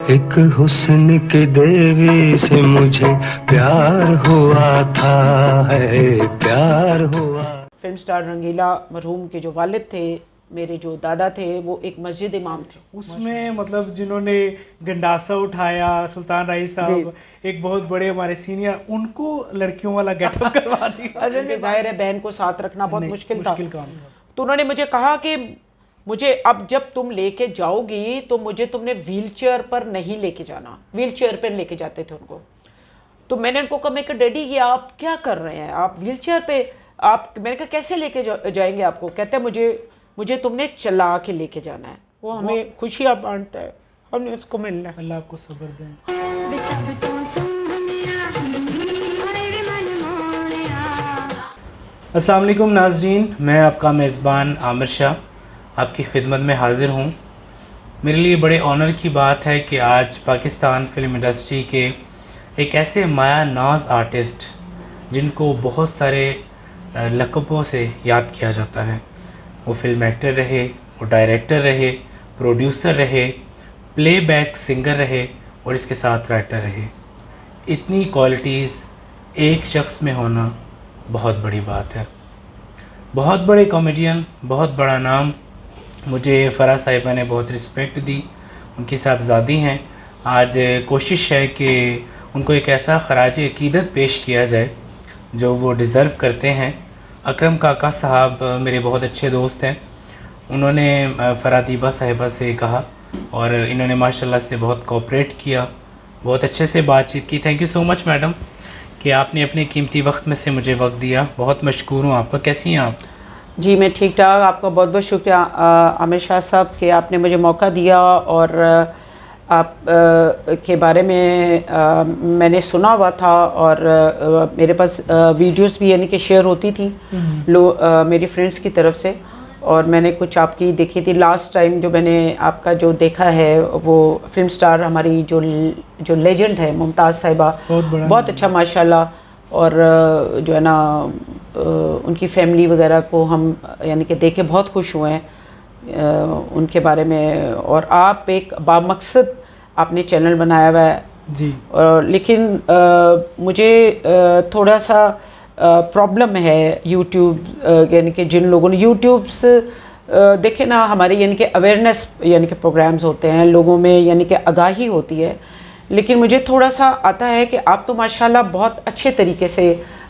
एक हुस्न की देवी से मुझे प्यार हुआ था, है प्यार हुआ। फिल्म स्टार रंगीला मरहूम के जो वालिद थे, मेरे जो दादा थे, वो एक मस्जिद इमाम थे। उसमें मतलब जिन्होंने गंडासा उठाया, सुल्तान राही साहब एक बहुत बड़े हमारे सीनियर, उनको लड़कियों वाला गेटअप करवा दिया। अरे जाहिर है बहन को साथ रखना बहुत मुश्किल काम था। तो उन्होंने मुझे कहा कि मुझे अब जब तुम लेके जाओगी तो मुझे तुमने व्हीलचेयर पर नहीं लेके जाना। व्हीलचेयर पर लेके जाते थे उनको। तो मैंने उनको कहा, मैं डैडी ये आप क्या कर रहे हैं, आप व्हीलचेयर पे आप, मैंने कहा कैसे लेके जाएंगे आपको। कहते हैं मुझे तुमने चला के लेके जाना है। वो हमें खुशियाँ बांटता है, हमने उसको मिलना है। अल्लाह आपको सब्र दें। अस्सलाम वालेकुम नाज़रीन, मैं आपका मेज़बान आमिर शाह आपकी खिदमत में हाज़िर हूँ। मेरे लिए बड़े ऑनर की बात है कि आज पाकिस्तान फ़िल्म इंडस्ट्री के एक ऐसे माया नाज आर्टिस्ट जिनको बहुत सारे लक़बों से याद किया जाता है, वो फिल्म एक्टर रहे, वो डायरेक्टर रहे, प्रोड्यूसर रहे, प्लेबैक सिंगर रहे और इसके साथ राइटर रहे। इतनी क्वालिटीज़ एक शख्स में होना बहुत बड़ी बात है। बहुत बड़े कॉमेडियन, बहुत बड़ा नाम। मुझे फ़राह साहिबा ने बहुत रिस्पेक्ट दी, उनकी साहबजादी हैं। आज कोशिश है कि उनको एक ऐसा ख़राज अक़ीदत पेश किया जाए जो वो डिज़र्व करते हैं। अकरम काका साहब मेरे बहुत अच्छे दोस्त हैं। उन्होंने फ़राह दीबा साहिबा से कहा और इन्होंने माशाल्लाह से बहुत कोऑपरेट किया, बहुत अच्छे से बातचीत की। Thank you so much madam कि आपने अपने कीमती वक्त में से मुझे वक्त दिया। बहुत मशकूर हूँ आपका। कैसी हैं आप? जी मैं ठीक ठाक। आपका बहुत बहुत शुक्रिया आमिर शाह साहब कि आपने मुझे मौका दिया। और आप के बारे में मैंने सुना हुआ था और मेरे पास वीडियोस भी यानी कि शेयर होती थी मेरी फ्रेंड्स की तरफ से, और मैंने कुछ आपकी देखी थी। लास्ट टाइम जो मैंने आपका जो देखा है वो फिल्म स्टार हमारी जो लेजेंड है मुमताज़ साहिबा, बहुत अच्छा माशाल्लाह। और जो है ना उनकी फैमिली वगैरह को हम यानी कि देख के बहुत खुश हुए हैं उनके बारे में। और आप एक बामकसद आपने चैनल बनाया हुआ है जी। लेकिन मुझे थोड़ा सा प्रॉब्लम है यूट्यूब, यानी कि जिन लोगों ने यूट्यूब से देखे ना, हमारे यानी कि अवेयरनेस यानी कि प्रोग्राम्स होते हैं, लोगों में यानी कि आगाही होती है। लेकिन मुझे थोड़ा सा आता है कि आप तो माशाल्लाह बहुत अच्छे तरीके से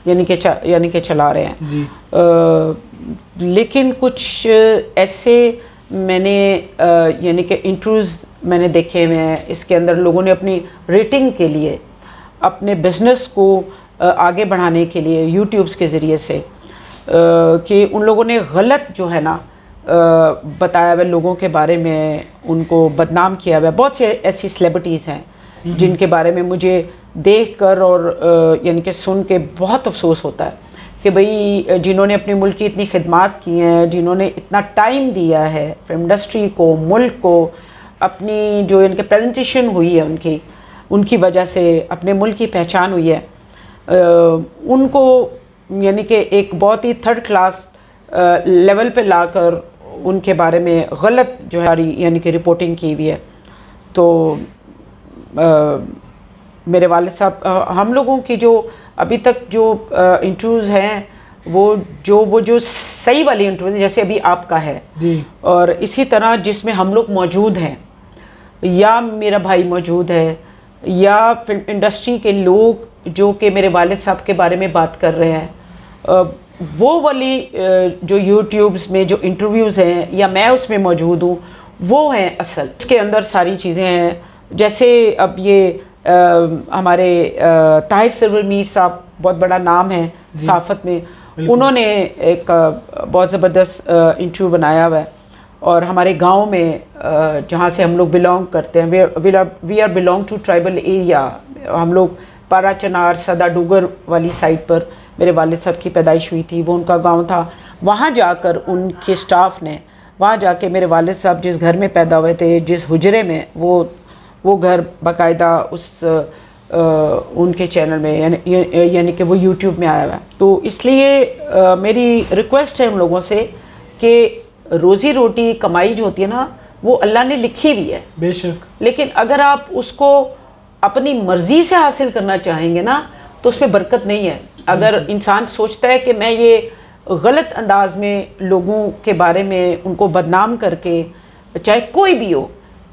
यानी कि चला रहे हैं जी। लेकिन कुछ ऐसे मैंने यानी कि इंटरव्यूज़ मैंने देखे हुए हैं, इसके अंदर लोगों ने अपनी रेटिंग के लिए, अपने बिज़नेस को आगे बढ़ाने के लिए यूट्यूब्स के ज़रिए से कि उन लोगों ने गलत जो है ना बताया हुआ लोगों के बारे में, उनको बदनाम किया हुआ। बहुत से ऐसी सेलिब्रिटीज़ हैं जिनके बारे में मुझे देखकर और यानी कि सुन के बहुत अफसोस होता है कि भाई जिन्होंने अपने मुल्क की इतनी खिदमत की हैं, जिन्होंने इतना टाइम दिया है फिल्म इंडस्ट्री को, मुल्क को, अपनी जो इनके प्रेजेंटेशन हुई है उनकी वजह से अपने मुल्क की पहचान हुई है, उनको यानी कि एक बहुत ही थर्ड क्लास लेवल पे लाकर उनके बारे में गलत जो है यानी कि रिपोर्टिंग की हुई है। तो मेरे वालिद साहब, हम लोगों की जो अभी तक जो इंटरव्यूज़ हैं वो जो सही वाली इंटरव्यूज़ जैसे अभी आपका है जी, और इसी तरह जिसमें हम लोग मौजूद हैं या मेरा भाई मौजूद है या फिल्म इंडस्ट्री के लोग जो कि मेरे वालिद साहब के बारे में बात कर रहे हैं, वो वाली जो यूट्यूब्स में जो इंटरव्यूज़ हैं या मैं उसमें मौजूद हूँ, वो हैं असल। इसके अंदर सारी चीज़ें हैं। जैसे अब ये हमारे ताहिर सरवर मीर साहब, बहुत बड़ा नाम है सहाफ़त में, उन्होंने एक बहुत ज़बरदस्त इंटरव्यू बनाया हुआ है। और हमारे गांव में जहाँ से हम लोग बिलोंग करते हैं, we are belong to tribal area. हम लोग पारा चनार सदा डूगर वाली साइड पर मेरे वालिद साहब की पैदाइश हुई थी, वो उनका गांव था। वहाँ जाकर उनके स्टाफ ने वहाँ जाके मेरे वालिद साहब जिस घर में पैदा हुए थे, जिस हुजरे में, वो घर बाकायदा उस उनके चैनल में यानी कि वो यूट्यूब में आया हुआ है। तो इसलिए मेरी रिक्वेस्ट है उन लोगों से कि रोज़ी रोटी कमाई जो होती है ना, वो अल्लाह ने लिखी हुई है। बेशक। लेकिन अगर आप उसको अपनी मर्जी से हासिल करना चाहेंगे ना तो उसमें बरकत नहीं है। अगर इंसान सोचता है कि मैं ये गलत अंदाज में लोगों के बारे में उनको बदनाम करके, चाहे कोई भी हो,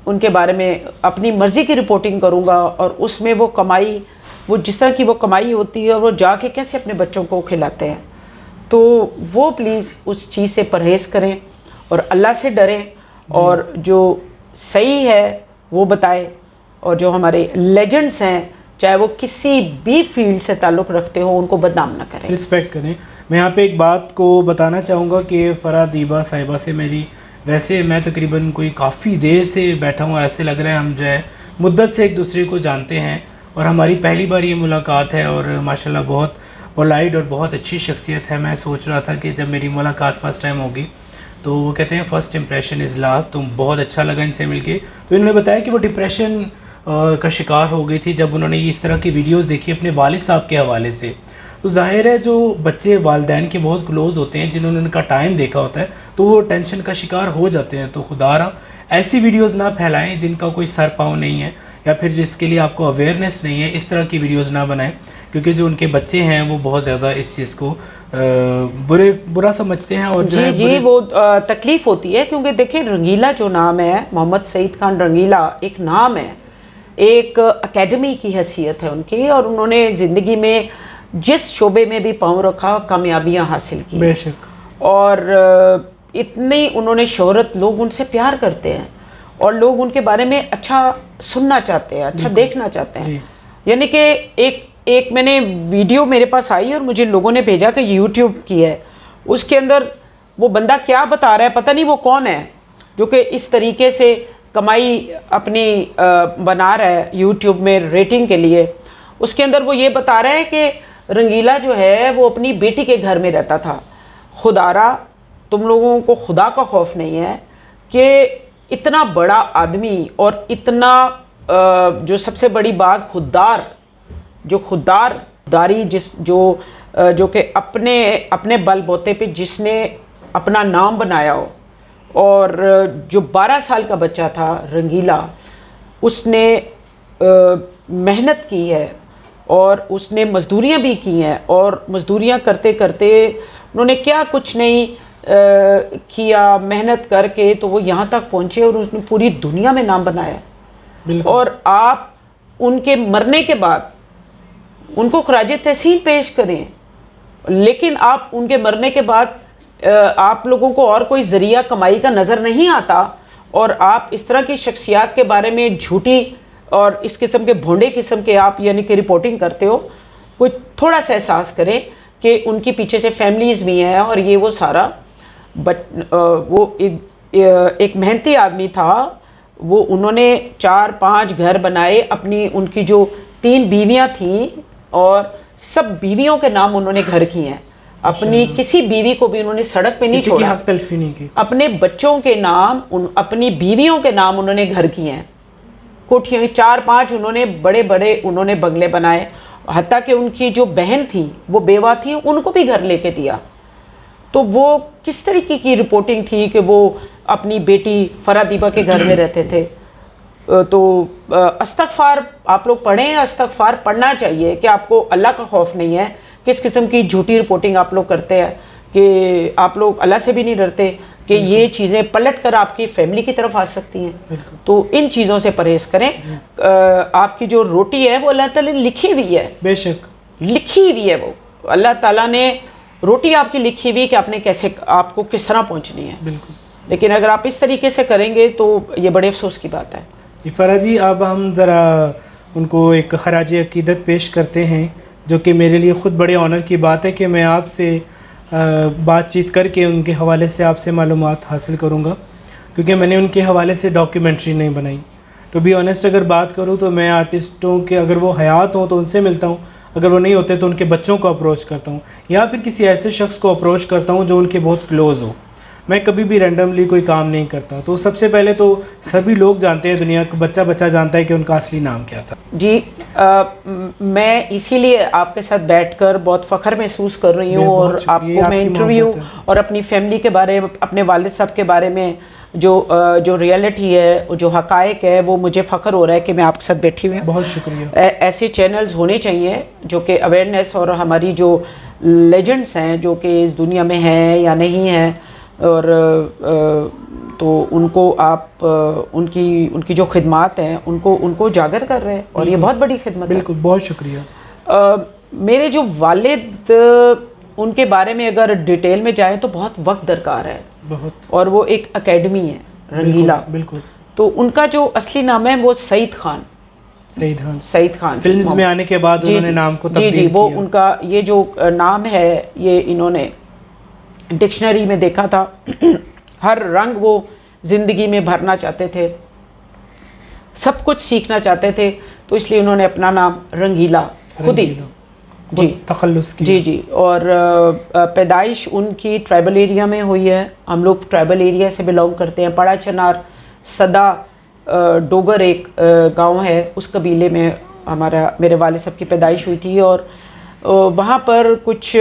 उनके बारे में अपनी मर्ज़ी की रिपोर्टिंग करूँगा और उसमें वो कमाई, वो जिस तरह की वो कमाई होती है और वो जाके कैसे अपने बच्चों को खिलाते हैं, तो वो प्लीज़ उस चीज़ से परहेज़ करें और अल्लाह से डरें और जो सही है वो बताएं। और जो हमारे लेजेंड्स हैं, चाहे वो किसी भी फील्ड से ताल्लुक़ रखते हो, उनको बदनाम ना करें, रिस्पेक्ट करें। मैं यहाँ पे एक बात को बताना चाहूँगा कि फ़रा दीबा साहिबा से मेरी, वैसे मैं तकरीबन कोई काफ़ी देर से बैठा हूँ, ऐसे लग रहा है हम जो है मुद्दत से एक दूसरे को जानते हैं और हमारी पहली बार ये मुलाकात है और माशाल्लाह बहुत पोलाइट और बहुत अच्छी शख्सियत है। मैं सोच रहा था कि जब मेरी मुलाकात फ़र्स्ट टाइम होगी तो वो कहते हैं फ़र्स्ट इम्प्रेशन इज़ लास्ट, तो बहुत अच्छा लगा इनसे मिलके। तो इन्होंने बताया कि वो डिप्रेशन का शिकार हो गई थी जब उन्होंने इस तरह की वीडियोस देखी अपने वालिद साहब के हवाले से। तो ज़ाहिर है जो बच्चे वालिदैन के बहुत क्लोज़ होते हैं, जिन्होंने उनका टाइम देखा होता है, तो वो टेंशन का शिकार हो जाते हैं। तो खुदारा ऐसी वीडियोस ना फैलाएं जिनका कोई सर पाँव नहीं है या फिर जिसके लिए आपको अवेयरनेस नहीं है। इस तरह की वीडियोस ना बनाएं क्योंकि जो उनके बच्चे हैं वो बहुत ज़्यादा इस चीज़ को बुरा समझते हैं और जो है जी वो तकलीफ़ होती है। क्योंकि देखिए, रंगीला जो नाम है, मोहम्मद सईद खान रंगीला एक नाम है, एक एकेडमी की हैसियत है उनकी, और उन्होंने ज़िंदगी में जिस शोबे में भी पाँव रखा कामयाबियाँ हासिल की। बेशक। और इतनी उन्होंने शोहरत, लोग उनसे प्यार करते हैं और लोग उनके बारे में अच्छा सुनना चाहते हैं, अच्छा देखना चाहते हैं। यानी कि एक मैंने वीडियो मेरे पास आई और मुझे लोगों ने भेजा कि यूट्यूब की है, उसके अंदर वो बंदा क्या बता रहा है, पता नहीं वो कौन है, जो कि इस तरीके से कमाई अपनी बना रहा है यूट्यूब में रेटिंग के लिए। उसके अंदर वो ये बता रहा है कि रंगीला जो है वो अपनी बेटी के घर में रहता था। खुदारा, तुम लोगों को खुदा का खौफ नहीं है कि इतना बड़ा आदमी और इतना जो सबसे बड़ी बात खुदारी जो कि अपने बलबूते पे जिसने अपना नाम बनाया हो, और जो 12 साल का बच्चा था रंगीला, उसने मेहनत की है और उसने मज़दूरियाँ भी की हैं, और मज़दूरियाँ करते करते उन्होंने क्या कुछ नहीं किया, मेहनत करके तो वो यहाँ तक पहुँचे और उसने पूरी दुनिया में नाम बनाया। और आप उनके मरने के बाद उनको खराज तहसीन पेश करें, लेकिन आप उनके मरने के बाद आप लोगों को और कोई ज़रिया कमाई का नज़र नहीं आता और आप इस तरह की शख्सियात के बारे में झूठी और इस किस्म के भोंडे किस्म के आप यानी कि रिपोर्टिंग करते हो। कोई थोड़ा सा एहसास करें कि उनके पीछे से फैमिलीज़ भी हैं और ये वो सारा वो एक मेहनती आदमी था। वो उन्होंने 4-5 घर बनाए अपनी, उनकी जो 3 बीवियां थीं और सब बीवियों के नाम उन्होंने घर किए हैं। अपनी किसी बीवी को भी उन्होंने सड़क पे नहीं छोड़ा, हक तलफी नहीं की। अपने बच्चों के नाम अपनी बीवियों के नाम उन्होंने घर किए हैं, कोठियाँ 4-5 उन्होंने बड़े बड़े उन्होंने बंगले बनाए। हत्ता कि उनकी जो बहन थी वो बेवा थी, उनको भी घर लेके दिया। तो वो किस तरीके की रिपोर्टिंग थी कि वो अपनी बेटी फ़रा दीबा के घर में रहते थे। तो अस्तगफार आप लोग पढ़ें, अस्तगफार पढ़ना चाहिए कि आपको अल्लाह का खौफ नहीं है। किस किस्म की झूठी रिपोर्टिंग आप लोग करते हैं कि आप लोग अल्लाह से भी नहीं डरते कि ये चीज़ें पलट कर आपकी फैमिली की तरफ आ सकती हैं। तो इन चीज़ों से परहेज़ करें। आपकी जो रोटी है वो अल्लाह ताला ने लिखी हुई है, बेशक लिखी हुई है, वो अल्लाह ताला ने रोटी आपकी लिखी हुई कि आपने कैसे, आपको किस तरह पहुँचनी है। बिल्कुल। लेकिन अगर आप इस तरीके से करेंगे तो ये बड़े अफसोस की बात है। फ़रा जी, अब हम ज़रा उनको एक खराज अकीदत पेश करते हैं, जो कि मेरे लिए ख़ुद बड़े ऑनर की बात है कि मैं आपसे बातचीत करके उनके हवाले से आपसे मालूमात हासिल करूँगा, क्योंकि मैंने उनके हवाले से डॉक्यूमेंट्री नहीं बनाई। टू बी ऑनेस्ट अगर बात करूँ तो मैं आर्टिस्टों के, अगर वो हयात हों तो उनसे मिलता हूँ, अगर वो नहीं होते तो उनके बच्चों को अप्रोच करता हूँ या फिर किसी ऐसे शख्स को अप्रोच करता हूँ जो उनके बहुत क्लोज़ हो। मैं कभी भी रैंडमली कोई काम नहीं करता। तो सबसे पहले तो सभी लोग जानते हैं, दुनिया का बच्चा बच्चा जानता है कि उनका असली नाम क्या था। जी, मैं इसीलिए आपके साथ बैठकर बहुत फ़ख्र महसूस कर रही हूँ, और आपको मैं इंटरव्यू और अपनी फैमिली के बारे में, अपने वालिद साहब के बारे में जो रियलिटी है, जो हक़ाइक़ है, वो मुझे फ़ख्र हो रहा है कि मैं आपके साथ बैठी हुई हूँ। बहुत शुक्रिया। ऐसे चैनल्स होने चाहिए जो कि अवेयरनेस, और हमारी जो लेजेंड्स हैं जो कि इस दुनिया में हैं या नहीं हैं, और तो उनको आप उनकी जो खिदमात हैं उनको उजागर कर रहे हैं, और ये बहुत बड़ी खिदमत है। बिल्कुल, बहुत शुक्रिया। मेरे जो वालिद, उनके बारे में अगर डिटेल में जाएं तो बहुत वक्त दरकार है, बहुत। और वो एक एकेडमी है रंगीला। बिल्कुल। तो उनका जो असली नाम है वो सईद खान। सईद खान फिल्म्स में आने के बाद उन्होंने नाम को तब्दील किया। वो उनका ये जो नाम है, ये इन्होंने डिक्शनरी में देखा था। हर रंग वो ज़िंदगी में भरना चाहते थे, सब कुछ सीखना चाहते थे, तो इसलिए उन्होंने अपना नाम रंगीला खुद ही जी तखल्लुस की। जी। और पैदाइश उनकी ट्राइबल एरिया में हुई है। हम लोग ट्राइबल एरिया से बिलोंग करते हैं। पड़ा चनार सदा डोगर एक गांव है, उस कबीले में मेरे वालिद साहब की पैदाइश हुई थी। और वहाँ पर कुछ,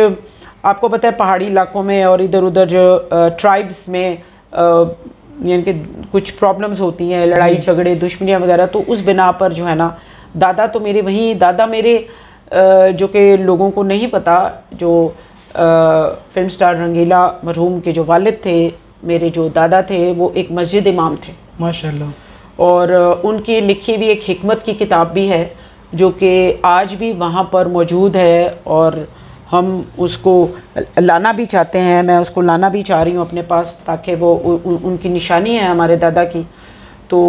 आपको पता है, पहाड़ी इलाकों में और इधर उधर जो ट्राइब्स में यानी कि कुछ प्रॉब्लम्स होती हैं, लड़ाई झगड़े, दुश्मनियाँ वगैरह। तो उस बिना पर जो है ना, दादा मेरे जो कि लोगों को नहीं पता, जो फिल्म स्टार रंगीला मरहूम के जो वालिद थे, मेरे जो दादा थे, वो एक मस्जिद इमाम थे माशाल्लाह। और उनकी लिखी हुई एक हिकमत की किताब भी है जो कि आज भी वहाँ पर मौजूद है, और हम उसको लाना भी चाहते हैं। मैं उसको लाना भी चाह रही हूँ अपने पास, ताकि वो उनकी निशानी है हमारे दादा की। तो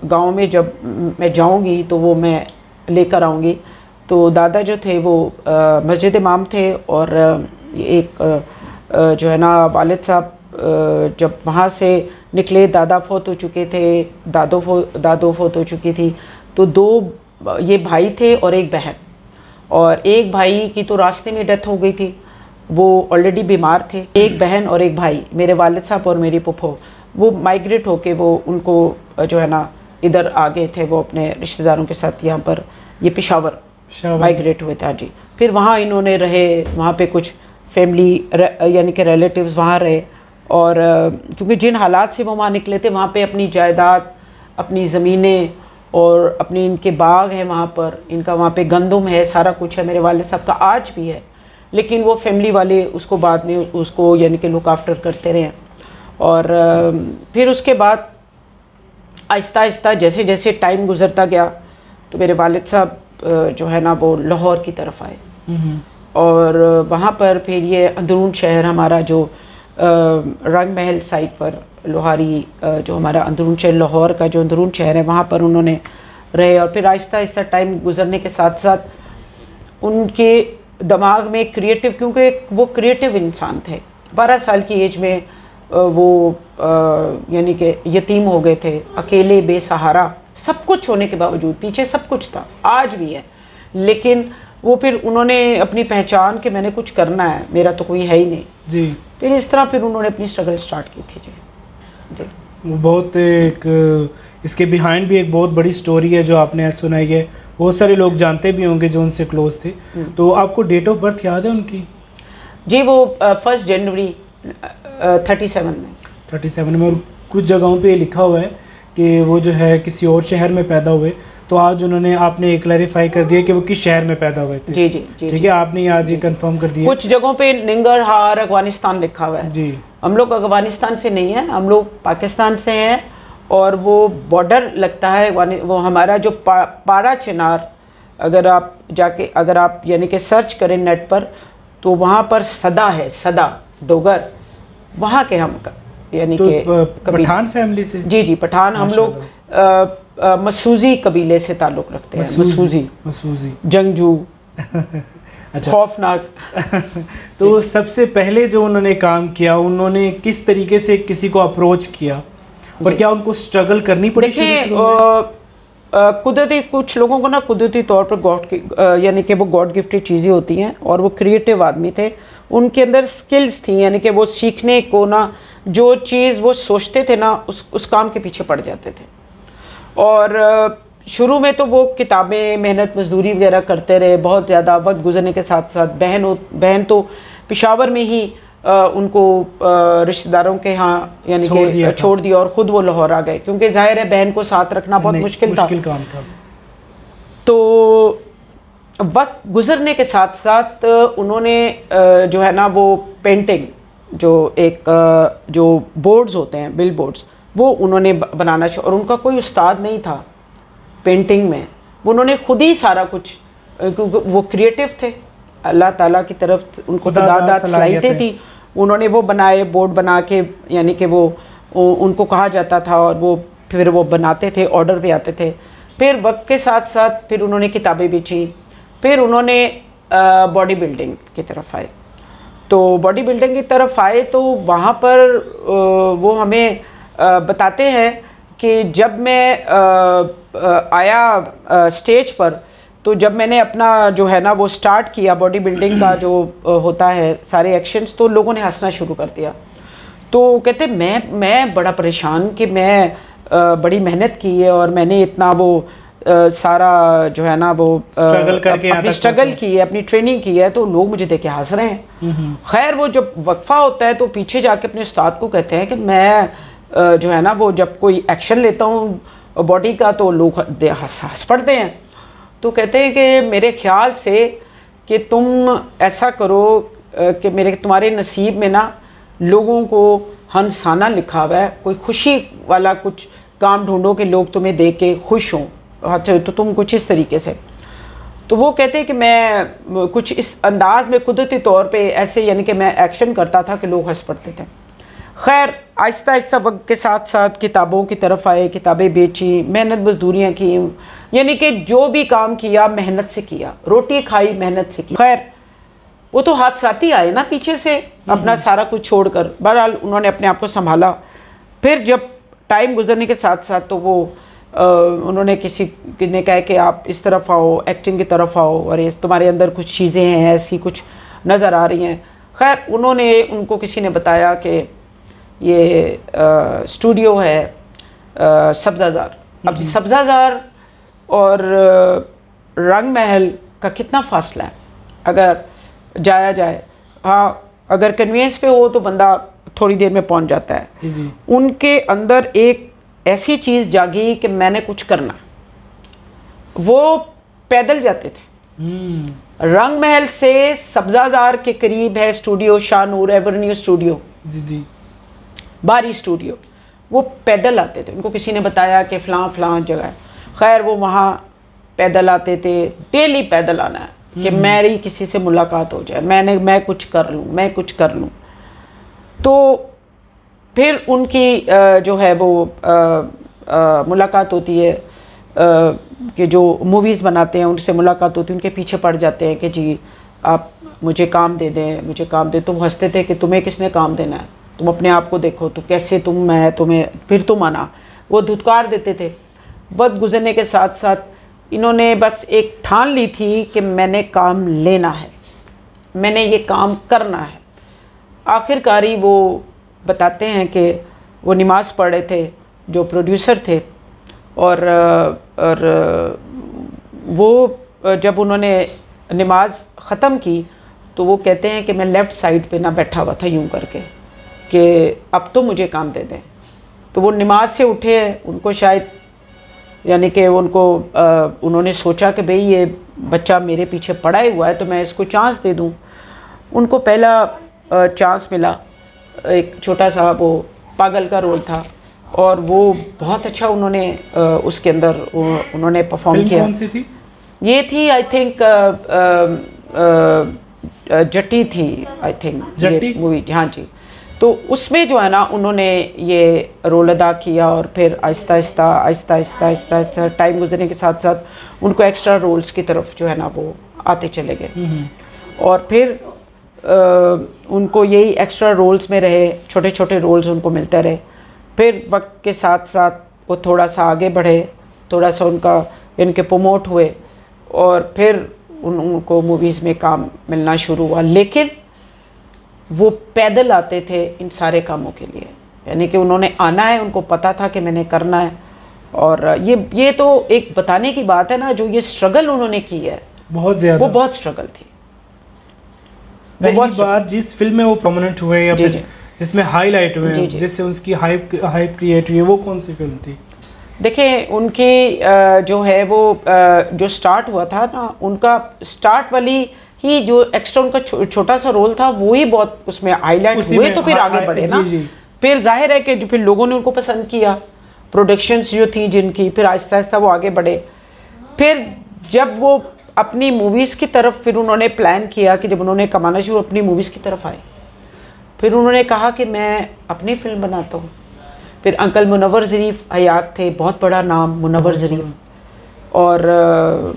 गांव में जब मैं जाऊँगी तो वो मैं लेकर आऊँगी। तो दादा जो थे वो मस्जिद इमाम थे, और एक जो है ना, वालिद साहब जब वहाँ से निकले, दादा फौत हो चुके थे, दादो फौत हो चुकी थी। तो दो ये भाई थे और एक बहन, और एक भाई की तो रास्ते में डेथ हो गई थी, वो ऑलरेडी बीमार थे। एक बहन और एक भाई, मेरे वालिद साहब और मेरी पुप्पो, वो माइग्रेट होके वो उनको जो है ना इधर आ गए थे, वो अपने रिश्तेदारों के साथ यहाँ पर, ये पेशावर माइग्रेट हुए थे। जी, फिर वहाँ इन्होंने रहे, वहाँ पे कुछ फैमिली यानी कि रिलेटिव्स वहाँ रहे, और क्योंकि जिन हालात से वो वहाँ निकले थे, वहाँ पे अपनी जायदाद, अपनी ज़मीनें और अपनी इनके बाग हैं वहाँ पर, इनका वहाँ पे गंदम है, सारा कुछ है, मेरे वालिद साहब का आज भी है। लेकिन वो फैमिली वाले उसको बाद में उसको यानी कि लुक आफ्टर करते रहे। और फिर उसके बाद आहिस्ता आहिस्ता जैसे जैसे टाइम गुजरता गया, तो मेरे वालिद साहब जो है ना वो लाहौर की तरफ आए, और वहाँ पर फिर ये अंदरून शहर हमारा जो रंग महल साइड पर, लोहारी जो हमारा अंदरून शहर, लाहौर का जो अंदरून शहर है, वहाँ पर उन्होंने रहे। और फिर आहिस्ता आहिस्ता टाइम गुजरने के साथ साथ उनके दिमाग में क्रिएटिव, क्योंकि वो क्रिएटिव इंसान थे, 12 साल की एज में वो यानी कि यतीम हो गए थे, अकेले बेसहारा, सब कुछ होने के बावजूद, पीछे सब कुछ था, आज भी है, लेकिन वो फिर उन्होंने अपनी पहचान कि मैंने कुछ करना है, मेरा तो कोई है ही नहीं जी। फिर इस तरह फिर उन्होंने अपनी स्ट्रगल स्टार्ट की थी। जी वो बहुत एक, इसके बिहाइंड भी एक बहुत बड़ी स्टोरी है जो आपने आज सुनाई है, बहुत सारे लोग जानते भी होंगे जो उनसे क्लोज थे। तो आपको डेट ऑफ बर्थ याद है उनकी? जी, वो 1 जनवरी 37 में। और कुछ जगहों पे लिखा हुआ है कि वो जो है किसी और शहर में पैदा हुए, तो आज उन्होंने आपने क्लैरिफाई कर दिया कि वो किस शहर में पैदा हुए थे। जी जी जी, ठीक है, आपने आज ये कंफर्म कर दिया। कुछ जगहों पे निंगरहार अफगानिस्तान लिखा हुआ है जी। हम लोग अफगानिस्तान से नहीं है, हम लोग पाकिस्तान से हैं, और वो बॉर्डर लगता है वो हमारा जो पारा चिनार, अगर आप जाके अगर आप यानी कि सर्च करें नेट पर, तो वहाँ पर सदा है, सदा डोगर, वहाँ के हम यानी तो कि पठान फैमिली से। जी जी, पठान। हम लोग मसूजी कबीले से ताल्लुक़ रखते हैं। मसूजी जंगजू अच्छा, खौफनाक। तो सबसे पहले जो उन्होंने काम किया, उन्होंने किस तरीके से किसी को अप्रोच किया, और क्या उनको स्ट्रगल करनी पड़ी? कुदरती, कुछ लोगों को ना कुदरती तौर पर गॉड यानी कि वो गॉड गिफ्टेड चीज़ें होती हैं, और वो क्रिएटिव आदमी थे, उनके अंदर स्किल्स थी, यानी कि वो सीखने को ना जो चीज़ वो सोचते थे ना उस काम के पीछे पड़ जाते थे। और शुरू में तो वो किताबें, मेहनत मजदूरी वगैरह करते रहे बहुत ज़्यादा। वक्त गुजरने के साथ साथ बहन तो पेशावर में ही उनको रिश्तेदारों के यहाँ यानी कि छोड़ दिया और ख़ुद वो लाहौर आ गए, क्योंकि जाहिर है बहन को साथ रखना बहुत मुश्किल काम था। तो वक्त गुजरने के साथ साथ उन्होंने जो है ना वो पेंटिंग, जो बोर्ड्स होते हैं, बिल बोर्ड्स, वो उन्होंने बनाना चाहिए। और उनका कोई उस्ताद नहीं था पेंटिंग में, उन्होंने खुद ही सारा कुछ, वो क्रिएटिव थे, अल्लाह ताला की तरफ उनको दादात सलाहियतें थी। उन्होंने वो बनाए बोर्ड बना के, यानी कि वो उनको कहा जाता था और वो फिर वो बनाते थे, ऑर्डर पे आते थे। फिर वक्त के साथ साथ फिर उन्होंने किताबें बेची, फिर उन्होंने बॉडी बिल्डिंग की तरफ आए। तो बॉडी बिल्डिंग की तरफ आए तो वहाँ पर वो हमें बताते हैं कि जब मैं आया स्टेज पर, तो जब मैंने अपना जो है ना वो स्टार्ट किया बॉडी बिल्डिंग का जो होता है सारे एक्शंस, तो लोगों ने हंसना शुरू कर दिया। तो कहते मैं बड़ा परेशान कि मैं बड़ी मेहनत की है और मैंने इतना वो सारा जो है ना वो स्ट्रगल करके अपनी स्ट्रगल की है, अपनी ट्रेनिंग की है, तो लोग मुझे देख के हंस रहे हैं। खैर वो जब वक्फा होता है तो पीछे जाके अपने उस्ताद को कहते हैं कि मैं जो है ना वो जब कोई एक्शन लेता हूँ बॉडी का तो लोग हंस पड़ते हैं। तो कहते हैं कि मेरे ख्याल से कि तुम ऐसा करो कि तुम्हारे नसीब में ना लोगों को हंसाना लिखा हुआ है, कोई खुशी वाला कुछ काम ढूंढो कि लोग तुम्हें देख के खुश हों। अच्छा, तो तुम कुछ इस तरीके से। तो वो कहते हैं कि मैं कुछ इस अंदाज में कुदरती तौर पे ऐसे, यानी कि मैं एक्शन करता था कि लोग हंस पड़ते थे। खैर आहिस्ता आहिस्ता वक्त के साथ साथ किताबों की तरफ आए, किताबें बेची, मेहनत मजदूरियाँ की, यानी कि जो भी काम किया मेहनत से किया, रोटी खाई मेहनत से की। खैर वो तो हादसाती आए ना पीछे से, अपना सारा कुछ छोड़कर। बहरहाल उन्होंने अपने आप को संभाला। फिर जब टाइम गुजरने के साथ साथ तो वो उन्होंने किसी ने कहा कि आप इस तरफ आओ, एक्टिंग की तरफ आओ, और ये तुम्हारे अंदर कुछ चीज़ें हैं ऐसी कुछ नज़र आ रही हैं। खैर उनको किसी ने बताया कि ये स्टूडियो है सब्ज़ाज़ार। अब सब्ज़ाज़ार और रंग महल का कितना फासला है अगर जाया जाए। हाँ, अगर कन्वेंस पे हो तो बंदा थोड़ी देर में पहुंच जाता है। जी। उनके अंदर एक ऐसी चीज़ जागी कि मैंने कुछ करना। वो पैदल जाते थे। रंग महल से सब्ज़ाज़ार के करीब है स्टूडियो शाहनूर एवेन्यू स्टूडियो, जी बारी स्टूडियो। वो पैदल आते थे, उनको किसी ने बताया कि फ़लाँ जगह है। खैर वो वहाँ पैदल आते थे, डेली पैदल आना है कि मेरी किसी से मुलाकात हो जाए, मैं कुछ कर लूँ। तो फिर उनकी जो है वो मुलाकात होती है कि जो मूवीज़ बनाते हैं उनसे मुलाकात होती है, उनके पीछे पड़ जाते हैं कि जी आप मुझे काम दे दें। तो वो हंसते थे कि तुम्हें किसने काम देना है, तुम अपने आप को देखो, तो कैसे मैं तुम्हें फिर तुम आना। वो धुतकार देते थे। वक्त गुजरने के साथ साथ इन्होंने बस एक ठान ली थी कि मैंने काम लेना है, मैंने ये काम करना है। आखिरकारी वो बताते हैं कि वो नमाज पढ़ रहे थे, जो प्रोड्यूसर थे, और वो जब उन्होंने नमाज ख़त्म की तो वो कहते हैं कि मैं लेफ़्ट साइड पे ना बैठा हुआ था यूं करके कि अब तो मुझे काम दे दें। तो वो नमाज से उठे हैं, उनको शायद यानी कि उन्होंने सोचा कि भाई ये बच्चा मेरे पीछे पड़ा ही हुआ है तो मैं इसको चांस दे दूं। उनको पहला चांस मिला, एक छोटा सा वो पागल का रोल था और वो बहुत अच्छा उन्होंने उसके अंदर उन्होंने परफॉर्म किया। कौन सी थी? ये थी आई थिंक जट्टी थी, आई थिंक जट्टी मूवी। हाँ जी। तो उसमें जो है ना उन्होंने ये रोल अदा किया और फिर आहिस्ता आहिस्ता टाइम गुजरने के साथ साथ उनको एक्स्ट्रा रोल्स की तरफ जो है ना वो आते चले गए। और फिर उनको यही एक्स्ट्रा रोल्स में रहे, छोटे छोटे रोल्स उनको मिलते रहे। फिर वक्त के साथ साथ वो थोड़ा सा आगे बढ़े, थोड़ा सा इनके प्रमोट हुए और फिर उनको मूवीज़ में काम मिलना शुरू हुआ। लेकिन वो पैदल आते थे इन सारे कामों के लिए, यानी कि उन्होंने आना है, उनको पता था कि मैंने करना है। और ये तो एक बताने की बात है ना, जो ये स्ट्रगल उन्होंने की है बहुत ज़्यादा, वो बहुत स्ट्रगल थी। पहली बार जिस फिल्म में वो प्रोमिनेंट हुए या जी, फिर जी। जिसमें हाईलाइट हुए, जी, जी। जिससे उसकी हाइप क्रिएट हुई है, वो कौन सी फिल्म थी? देखिए उनकी जो है वो जो स्टार्ट हुआ था ना, उनका स्टार्ट वाली ही जो एक्स्ट्रा उनका छोटा सा रोल था, वो ही बहुत उसमें हाईलाइट उसी हुए, में, तो फिर हाँ, आगे बढ़े ना। जी, जी। फिर जाहिर है कि फिर लोगों ने उनको पसंद किया, प्रोडक्शंस जो थी जिनकी, फिर आहिस्ता आहिस्ता वो आगे बढ़े। फिर जब वो अपनी मूवीज़ की तरफ, फिर उन्होंने प्लान किया कि जब उन्होंने कमाना शुरू, अपनी मूवीज़ की तरफ आए, फिर उन्होंने कहा कि मैं अपनी फिल्म बनाता हूँ। फिर अंकल मुनव्वर ज़रीफ़ हयात थे, बहुत बड़ा नाम मुनव्वर ज़रीफ़, और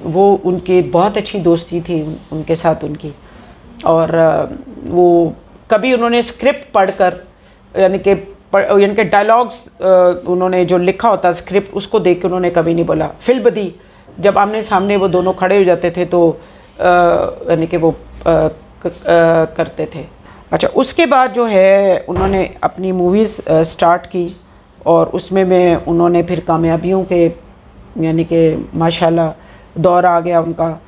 वो उनकी बहुत अच्छी दोस्ती थी उनके साथ उनकी। और वो कभी उन्होंने स्क्रिप्ट पढ़कर, यानी कि डायलॉग्स उन्होंने जो लिखा होता स्क्रिप्ट, उसको देख के उन्होंने कभी नहीं बोला। फिल्बदी जब आमने सामने वो दोनों खड़े हो जाते थे तो यानी कि वो करते थे। अच्छा, उसके बाद जो है उन्होंने अपनी मूवीज़ स्टार्ट की, और उसमें में उन्होंने फिर कामयाबियों के, यानी कि माशाल्लाह दौर आ गया उनका।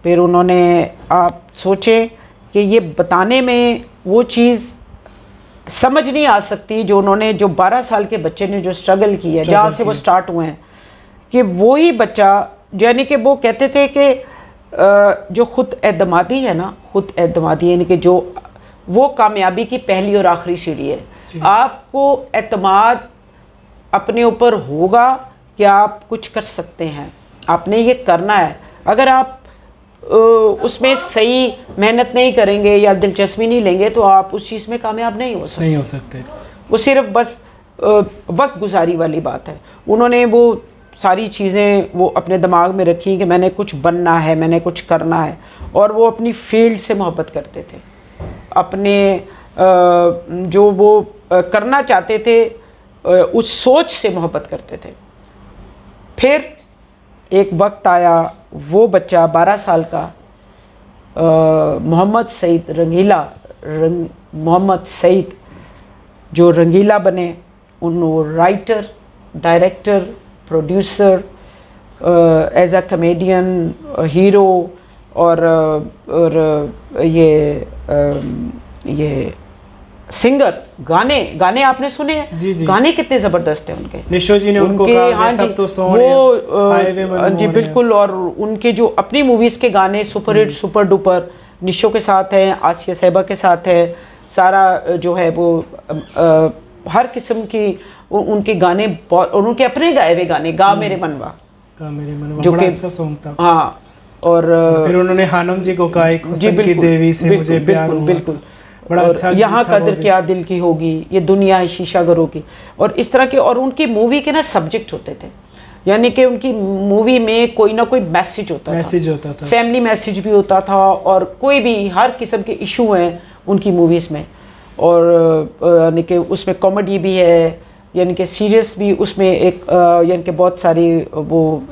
फिर उन्होंने, आप सोचें कि ये बताने में वो चीज़ समझ नहीं आ सकती जो उन्होंने, जो 12 साल के बच्चे ने जो स्ट्रगल की है, जहाँ से वो स्टार्ट हुए हैं, कि वही बच्चा, यानी कि वो कहते थे कि जो खुद एतमादी है ना, खुद एतमादी यानी कि जो वो कामयाबी की पहली और आखिरी सीढ़ी है। आपको एतमाद अपने ऊपर होगा कि आप कुछ कर सकते हैं, आपने ये करना है। अगर आप उसमें सही मेहनत नहीं करेंगे या दिलचस्पी नहीं लेंगे तो आप उस चीज़ में कामयाब नहीं हो सकते। वो सिर्फ बस वक्त गुजारी वाली बात है। उन्होंने वो सारी चीज़ें वो अपने दिमाग में रखी कि मैंने कुछ बनना है, मैंने कुछ करना है, और वो अपनी फील्ड से मोहब्बत करते थे, अपने जो वो करना चाहते थे उस सोच से मोहब्बत करते थे। फिर एक वक्त आया, वो बच्चा 12 साल का मोहम्मद सईद रंगीला, मोहम्मद सईद जो रंगीला बने, उन्होंने writer, director, producer, as a comedian, hero, और ये सिंगर, गाने आपने सुने हैं? जी, जी। गाने कितने ज़बरदस्त हैं उनके। निशो जी ने उनको कहा, हाँ सब जी, तो वो जी बिल्कुल। और उनके जो अपनी मूवीज़ के गाने सुपर हिट, सुपर डुपर, निशो के साथ हैं, आसिया साहिबा के साथ है, सारा जो है वो हर किस्म की उनके गाने बहुत, और उनके अपने गाए हुए गाने, गा मेरे मनवा, जो बड़ा अच्छा सॉन्ग था। हाँ, और फिर उन्होंने हानम जी को कहा, एक हुस्न की देवी से मुझे प्यार हुआ, बिल्कुल बड़ा अच्छा। यहाँ कदर क्या दिल की होगी, ये दुनिया है शीशा घरों की, और इस तरह के। और उनकी मूवी के ना सब्जेक्ट होते थे, यानी कि उनकी मूवी में कोई ना कोई मैसेज होता था, फैमिली मैसेज भी होता था, और कोई भी हर किस्म के इशू हैं उनकी मूवीज़ में। और यानी कि उसमें कॉमेडी भी है, यानी कि सीरियस भी उसमें एक, यानी कि बहुत सारी वो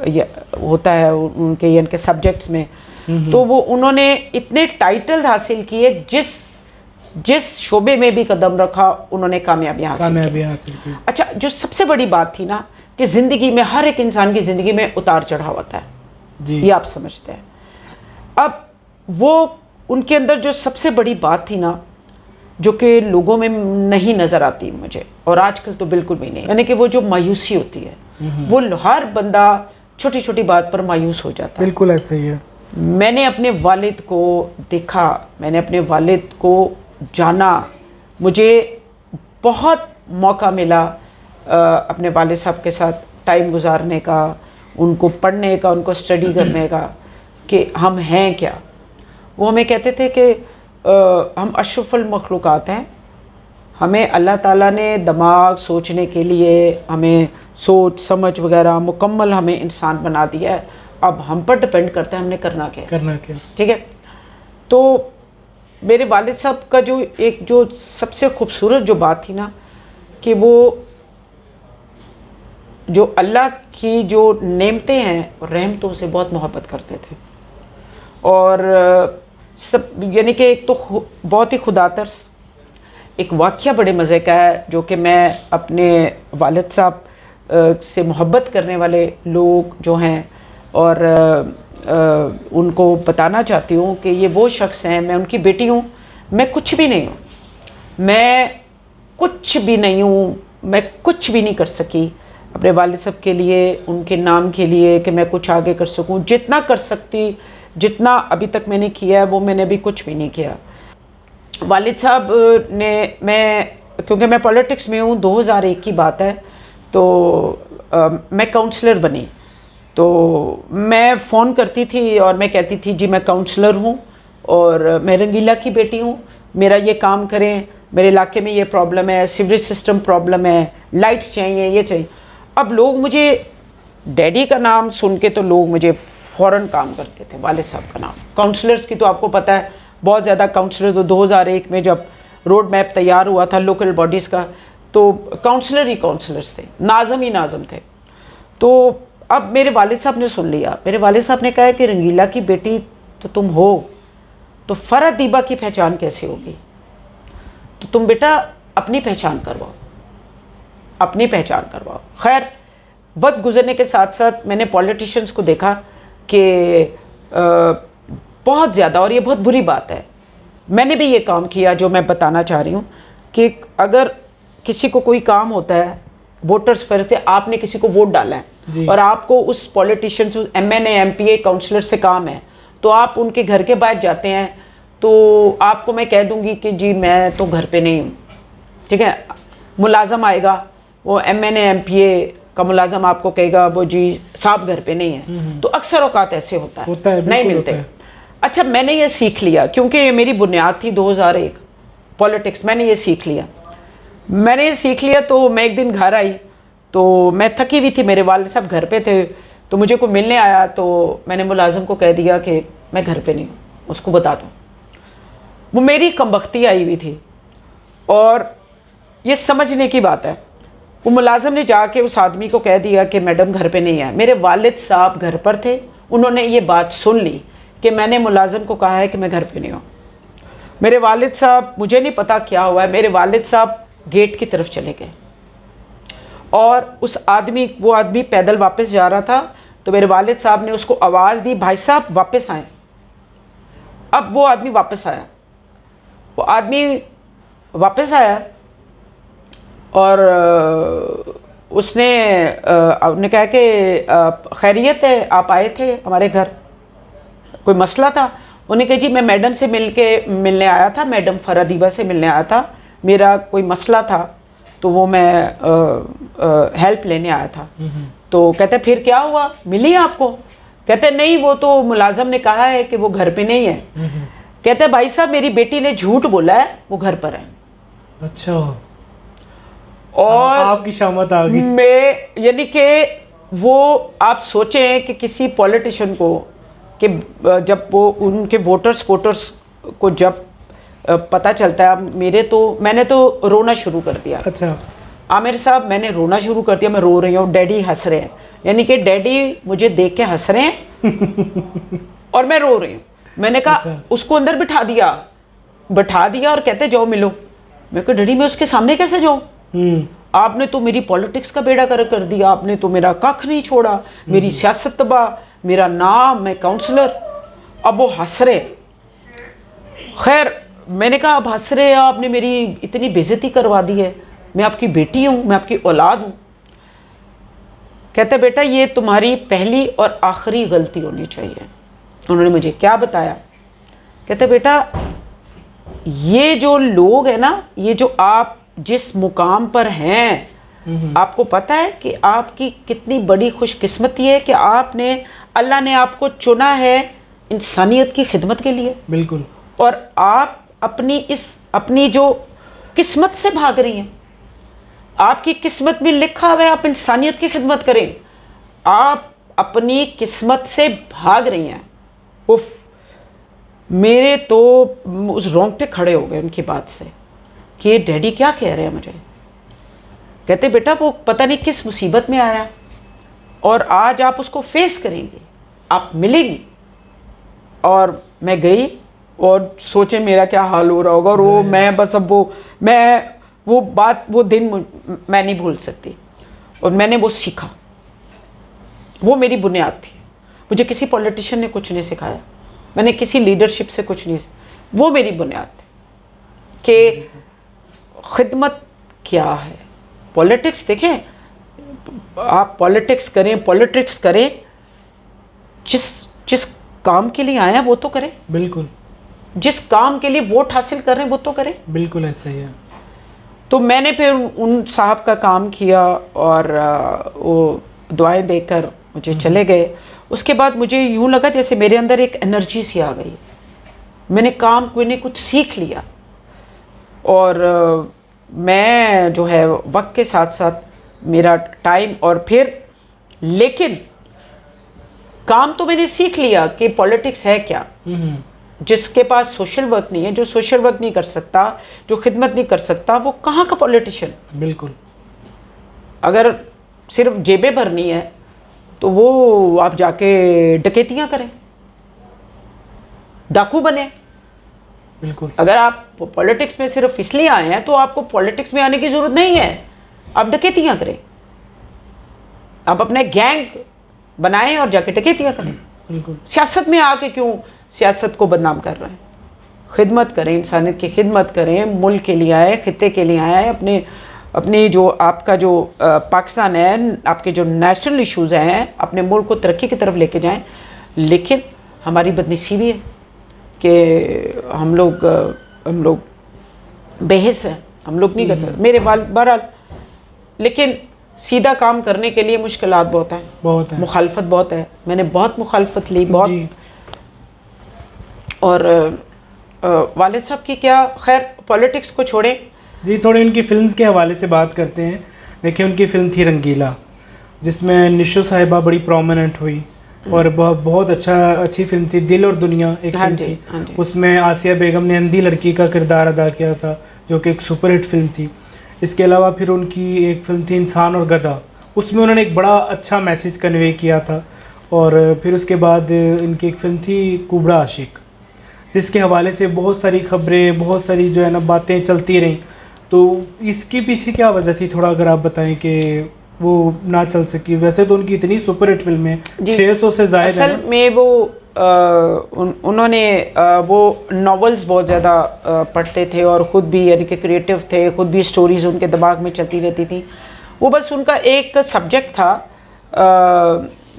होता है उनके यानी कि सब्जेक्ट्स में। तो वो उन्होंने इतने टाइटल हासिल किए, जिस शोबे में भी कदम रखा उन्होंने कामयाबी हासिल की। अच्छा, जो सबसे बड़ी बात थी ना, कि ज़िंदगी में हर एक इंसान की ज़िंदगी में उतार चढ़ाव होता है जी, ये आप समझते हैं। अब वो उनके अंदर जो सबसे बड़ी बात थी ना, जो कि लोगों में नहीं नज़र आती मुझे, और आजकल तो बिल्कुल भी नहीं, यानी कि वो जो मायूसी होती है, वो हर बंदा छोटी छोटी बात पर मायूस हो जाता है। बिल्कुल ऐसे ही है। मैंने अपने वालिद को देखा, मैंने अपने वालिद को जाना, मुझे बहुत मौका मिला अपने वालिद साहब के साथ टाइम गुजारने का, उनको पढ़ने का, उनको स्टडी करने का, कि हम हैं क्या। वो हमें कहते थे कि हम अशरफुल मखलूक़ात हैं, हमें अल्लाह ताला ने दिमाग सोचने के लिए, हमें सोच समझ वगैरह मुकम्मल हमें इंसान बना दिया है, अब हम पर डिपेंड करता है हमने करना क्या। ठीक है। तो मेरे वालिद साहब का जो सबसे खूबसूरत जो बात थी ना, कि वो जो अल्लाह की जो नेमतें हैं और रहमतों से बहुत मोहब्बत करते थे, और सब, यानी कि एक तो बहुत ही खुदातर एक वाक़या बड़े मज़े का है, जो कि मैं अपने वालिद साहब से मोहब्बत करने वाले लोग जो हैं और उनको बताना चाहती हूँ कि ये वो शख्स हैं, मैं उनकी बेटी हूँ, मैं कुछ भी नहीं हूँ, मैं कुछ भी नहीं हूँ, मैं कुछ भी नहीं कर सकी अपने वालिद साहब के लिए, उनके नाम के लिए कि मैं कुछ आगे कर सकूँ। जितना कर सकती, जितना अभी तक मैंने किया है वो मैंने अभी कुछ भी नहीं किया। वालिद साहब ने, मैं क्योंकि मैं पॉलिटिक्स में हूँ, 2001 की बात है, तो मैं काउंसलर बनी। तो मैं फ़ोन करती थी और मैं कहती थी जी मैं काउंसलर हूँ और मैं रंगीला की बेटी हूँ, मेरा ये काम करें, मेरे इलाके में ये प्रॉब्लम है, सीवरेज सिस्टम प्रॉब्लम है, लाइट्स चाहिए, ये चाहिए। अब लोग मुझे डैडी का नाम सुन के तो लोग मुझे फ़ौरन काम करते थे, वालिद साहब का नाम। काउंसलर्स की तो आपको पता है बहुत ज़्यादा काउंसलर्स, तो 2001 में जब रोड मैप तैयार हुआ था लोकल बॉडीज़ का, तो काउंसलर ही काउंसलर्स थे, नाज़म ही नाज़म थे। तो अब मेरे वालिद साहब ने सुन लिया, मेरे वालिद साहब ने कहा कि रंगीला की बेटी तो तुम हो, तो फ़रहत दीबा की पहचान कैसे होगी, तो तुम बेटा अपनी पहचान करवाओ, अपनी पहचान करवाओ। खैर वक्त गुजरने के साथ साथ मैंने पॉलिटिशियंस को देखा कि बहुत ज़्यादा, और ये बहुत बुरी बात है, मैंने भी ये काम किया जो मैं बताना चाह रही हूँ कि अगर किसी को कोई काम होता है, वोटर्स फिरते, आपने किसी को वोट डाला है और आपको उस पॉलिटिशियंस, उस MNA MPA काउंसलर से काम है, तो आप उनके घर के बाहर जाते हैं, तो आपको मैं कह दूंगी कि जी मैं तो घर पे नहीं हूँ, ठीक है। मुलाजम आएगा, वो MNA MPA का मुलाजम आपको कहेगा वो जी साहब घर पे नहीं है, तो अक्सर औकात ऐसे होता है नहीं मिलते। अच्छा, मैंने ये सीख लिया क्योंकि ये मेरी बुनियाद थी 2001 पॉलिटिक्स, मैंने ये सीख लिया, मैंने ये सीख लिया। तो मैं एक दिन घर आई, तो मैं थकी हुई थी, मेरे वालिद साहब घर पे थे, तो मुझे कोई मिलने आया, तो मैंने मुलाजिम को कह दिया कि मैं घर पे नहीं हूँ, उसको बता दूँ। वो मेरी कमबख्ती आई हुई थी, और ये समझने की बात है, वो मुलाजिम ने जाके उस आदमी को कह दिया कि मैडम घर पे नहीं है। मेरे वालिद साहब घर पर थे, उन्होंने ये बात सुन ली कि मैंने मुलाजिम को कहा है कि मैं घर पे नहीं हूँ। मेरे वालिद साहब, मुझे नहीं पता क्या हुआ है, मेरे वालिद साहब गेट की तरफ चले गए, और उस आदमी, वो आदमी पैदल वापस जा रहा था, तो मेरे वालिद साहब ने उसको आवाज़ दी, भाई साहब वापस आए। अब वो आदमी वापस आया, वो आदमी वापस आया और उसने कहा कि खैरियत है, आप आए थे हमारे घर, कोई मसला था? उन्होंने कहा जी मैं मैडम से मिलने आया था, मैडम फ़रहत दीबा से मिलने आया था, मेरा कोई मसला था, तो वो मैं हेल्प लेने आया था। तो कहते फिर क्या हुआ, मिली आपको? कहते नहीं, वो तो मुलाजिम ने कहा है कि वो घर पे नहीं है। कहते भाई साहब मेरी बेटी ने झूठ बोला है, वो घर पर है। अच्छा, और आपकी शामत आ गई। मैं, यानी कि वो, आप सोचें कि किसी पॉलिटिशियन को, कि जब वो उनके वोटर्स को जब पता चलता है, मैंने तो रोना शुरू कर दिया। अच्छा, आमिर साहब मैंने रोना शुरू कर दिया, मैं रो रही हूँ, डैडी हंस रहे हैं, यानी कि डैडी मुझे देख के हंस रहे हैं और मैं रो रही हूँ। मैंने कहा अच्छा। उसको अंदर बिठा दिया और कहते जाओ मिलो। मैं कहा डैडी मैं उसके सामने कैसे जाऊँ, आपने तो मेरी पॉलिटिक्स का बेड़ा कर दिया, आपने तो मेरा कख नहीं छोड़ा, मेरी सियासत तबाह, मेरा नाम, मैं काउंसलर। अब वो हंस रहे। खैर मैंने कहा अब हंस रहे, आपने मेरी इतनी बेइज्जती करवा दी है, मैं आपकी बेटी हूँ, मैं आपकी औलाद हूँ। कहते बेटा ये तुम्हारी पहली और आखिरी गलती होनी चाहिए। उन्होंने मुझे क्या बताया? कहते बेटा ये जो लोग हैं ना, ये जो आप जिस मुकाम पर हैं, आपको पता है कि आपकी कितनी बड़ी खुशकिस्मती है कि अल्लाह ने आपको चुना है इंसानियत की खिदमत के लिए। बिल्कुल। और आप अपनी जो किस्मत से भाग रही हैं, आपकी किस्मत में लिखा हुआ है आप इंसानियत की खिदमत करें, आप अपनी किस्मत से भाग रही हैं। उफ, मेरे तो उस रोंगटे खड़े हो गए उनकी बात से कि ये डैडी क्या कह रहे हैं मुझे। कहते बेटा वो पता नहीं किस मुसीबत में आया और आज आप उसको फेस करेंगे, आप मिलेंगी। और मैं गई और सोचे मेरा क्या हाल हो रहा होगा। और वो मैं बस अब वो बात, वो दिन मैं नहीं भूल सकती। और मैंने वो सीखा, वो मेरी बुनियाद थी। मुझे किसी पॉलिटिशियन ने कुछ नहीं सिखाया, मैंने किसी लीडरशिप से कुछ नहीं, वो मेरी बुनियाद थी कि खिदमत क्या है। पॉलिटिक्स देखें, आप पॉलिटिक्स करें, जिस काम के लिए आए हैं वो तो करें। बिल्कुल। जिस काम के लिए वोट हासिल कर रहे हैं वो तो करें। बिल्कुल ऐसा ही है। तो मैंने फिर उन साहब का काम किया और वो दुआएं देकर मुझे चले गए। उसके बाद मुझे यूँ लगा जैसे मेरे अंदर एक एनर्जी सी आ गई। मैंने काम कोई नहीं कुछ सीख लिया। और मैं जो है वक्त के साथ साथ मेरा टाइम, और फिर लेकिन काम तो मैंने सीख लिया कि पॉलिटिक्स है क्या। जिसके पास सोशल वर्क नहीं है, जो सोशल वर्क नहीं कर सकता, जो खिदमत नहीं कर सकता, वो कहाँ का पॉलिटिशियन। बिल्कुल। अगर सिर्फ जेबें भरनी है तो वो आप जाके डकैतियाँ करें, डाकू बने। बिल्कुल। अगर आप पॉलिटिक्स में सिर्फ इसलिए आए हैं तो आपको पॉलिटिक्स में आने की ज़रूरत नहीं है, आप डकैतियाँ करें, आप अपने गैंग बनाएं और जाके डकैतियाँ करें। बिल्कुल। सियासत में आके क्यों सियासत को बदनाम कर रहे हैं। खिदमत करें, इंसानियत की खिदमत करें, मुल्क के लिए आए, खित्ते के लिए आए, अपने जो आपका जो पाकिस्तान है, आपके जो नेशनल इश्यूज़ हैं, अपने मुल्क को तरक्की की तरफ लेके जाएं। लेकिन हमारी बदनसीबी है कि हम लोग बेहिस हैं, हम लोग नहीं करते। मेरे बहरहाल, लेकिन सीधा काम करने के लिए मुश्किलात बहुत हैं, मुखालफत बहुत है। मैंने बहुत मुखालफत ली, बहुत जी। और वालिद साहब की क्या, खैर पॉलिटिक्स को छोड़ें जी, थोड़े उनकी फिल्म्स के हवाले से बात करते हैं। देखिए, उनकी फ़िल्म थी रंगीला, जिसमें निशो साहिबा बड़ी प्रोमिनेंट हुई और बहुत अच्छी फिल्म थी। दिल और दुनिया एक फिल्म थी, उसमें आसिया बेगम ने अंधी लड़की का किरदार अदा किया था, जो कि एक सुपरहिट फिल्म थी। इसके अलावा फिर उनकी एक फ़िल्म थी इंसान और गधा, उसमें उन्होंने एक बड़ा अच्छा मैसेज कन्वे किया था। और फिर उसके बाद इनकी एक फ़िल्म थी कुबड़ा आशिक, जिसके हवाले से बहुत सारी खबरें, बहुत सारी जो है ना बातें चलती रहीं। तो इसके पीछे क्या वजह थी, थोड़ा अगर आप बताएं कि वो ना चल सकी। वैसे तो उनकी इतनी सुपरहिट फिल्में 600 से ज़्यादा असल में वो उन्होंने वो नॉवेल्स बहुत ज़्यादा पढ़ते थे और ख़ुद भी यानी कि क्रिएटिव थे, ख़ुद भी स्टोरीज़ उनके दिमाग में चलती रहती थी। वो बस उनका एक सब्जेक्ट था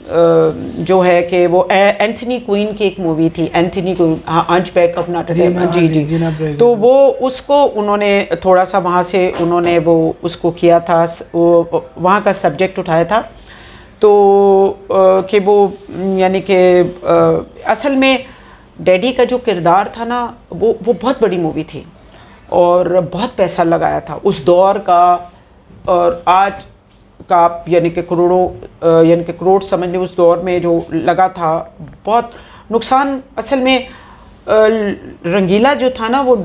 जो है कि वो एंथनी क्वीन की एक मूवी थी, Anthony Quinn, Hunchback of Notre Dame. जी। तो वो उसको उन्होंने थोड़ा सा वहाँ से उन्होंने वो उसको किया था, वो वहाँ का सब्जेक्ट उठाया था। तो कि वो यानी कि असल में डैडी का जो किरदार था ना, वो बहुत बड़ी मूवी थी और बहुत पैसा लगाया था उस दौर का। और आज का आप यानी कि करोड़ समझ लें, उस दौर में जो लगा था, बहुत नुकसान। असल में रंगीला जो था ना, वो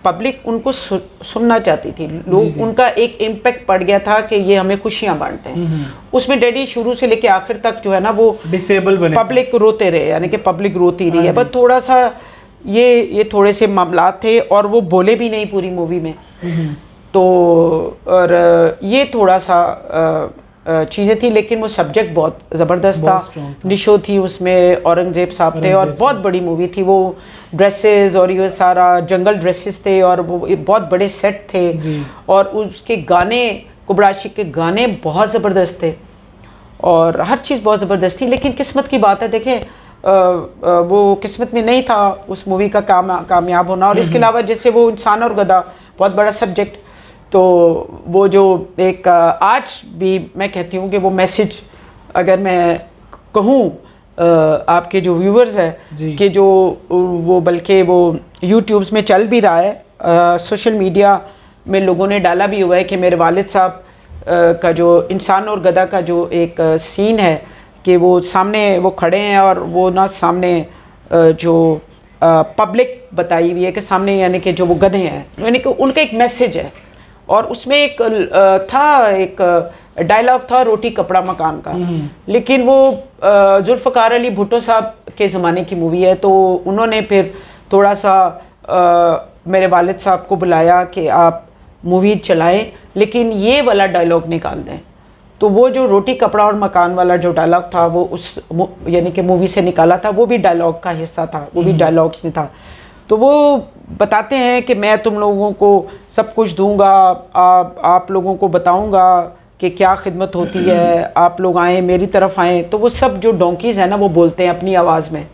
पब्लिक उनको सुनना चाहती थी, लोग उनका एक इम्पैक्ट पड़ गया था कि ये हमें खुशियाँ बांटते हैं। उसमें डैडी शुरू से लेके आखिर तक जो है ना वो डिसेबल बने, पब्लिक रोते रहे, यानी कि पब्लिक रोती रही है। बस थोड़ा सा ये थोड़े से मामलात थे और वो बोले भी नहीं पूरी मूवी में। तो और ये थोड़ा सा चीज़ें थी, लेकिन वो सब्जेक्ट बहुत ज़बरदस्त था। निशो थी उसमें, औरंगज़ेब साहब थे और बहुत बड़ी मूवी थी। वो ड्रेसेस और ये सारा जंगल ड्रेसेस थे और वो बहुत बड़े सेट थे और उसके गाने, कुबड़ा आशिक के गाने बहुत ज़बरदस्त थे और हर चीज़ बहुत ज़बरदस्त थी। लेकिन किस्मत की बात है, देखें वो किस्मत में नहीं था उस मूवी का कामयाब होना। और इसके अलावा जैसे वो इंसान और गधा, बहुत बड़ा सब्जेक्ट। तो वो जो एक आज भी मैं कहती हूँ कि वो मैसेज, अगर मैं कहूँ आपके जो व्यूअर्स हैं कि जो वो, बल्कि वो यूट्यूब्स में चल भी रहा है, सोशल मीडिया में लोगों ने डाला भी हुआ है कि मेरे वालिद साहब का जो इंसान और गधा का जो एक सीन है कि वो सामने वो खड़े हैं और वो ना सामने जो पब्लिक बताई हुई है कि सामने, यानी कि जो वो गधे हैं, यानी कि उनका एक मैसेज है। और उसमें एक डायलॉग था रोटी कपड़ा मकान का। लेकिन वो जुल्फ़कार अली भुट्टो साहब के ज़माने की मूवी है, तो उन्होंने फिर थोड़ा सा मेरे वालिद साहब को बुलाया कि आप मूवी चलाएं, लेकिन ये वाला डायलॉग निकाल दें। तो वो जो रोटी कपड़ा और मकान वाला जो डायलॉग था वो उस यानी कि मूवी से निकाला था, वो भी डायलॉग का हिस्सा था, वो भी डायलॉग्स में था। तो वो बताते हैं कि मैं तुम लोगों को सब कुछ दूंगा, आप लोगों को बताऊंगा कि क्या खिदमत होती है, आप लोग आएँ मेरी तरफ आएँ। तो वो सब जो डोंकीज़ हैं ना वो बोलते हैं अपनी आवाज़ में।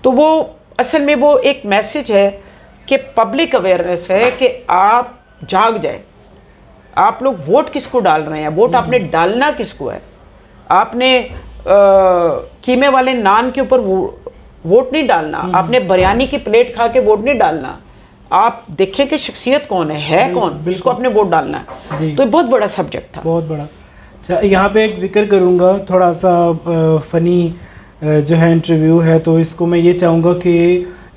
तो वो असल में वो एक मैसेज है कि पब्लिक अवेयरनेस है कि आप जाग जाए। आप लोग वोट किसको डाल रहे हैं, वोट आपने डालना किसको है। आपने कीमे वाले नान के ऊपर वोट नहीं डालना, आपने बिरयानी की प्लेट खा के वोट नहीं डालना। आप देखें कि शख्सियत कौन है कौन, जिसको आपने वोट डालना है। तो ये बहुत बड़ा सब्जेक्ट था, बहुत बड़ा। अच्छा, यहाँ पे एक जिक्र करूँगा, थोड़ा सा फ़नी जो है इंटरव्यू है, तो इसको मैं ये चाहूँगा कि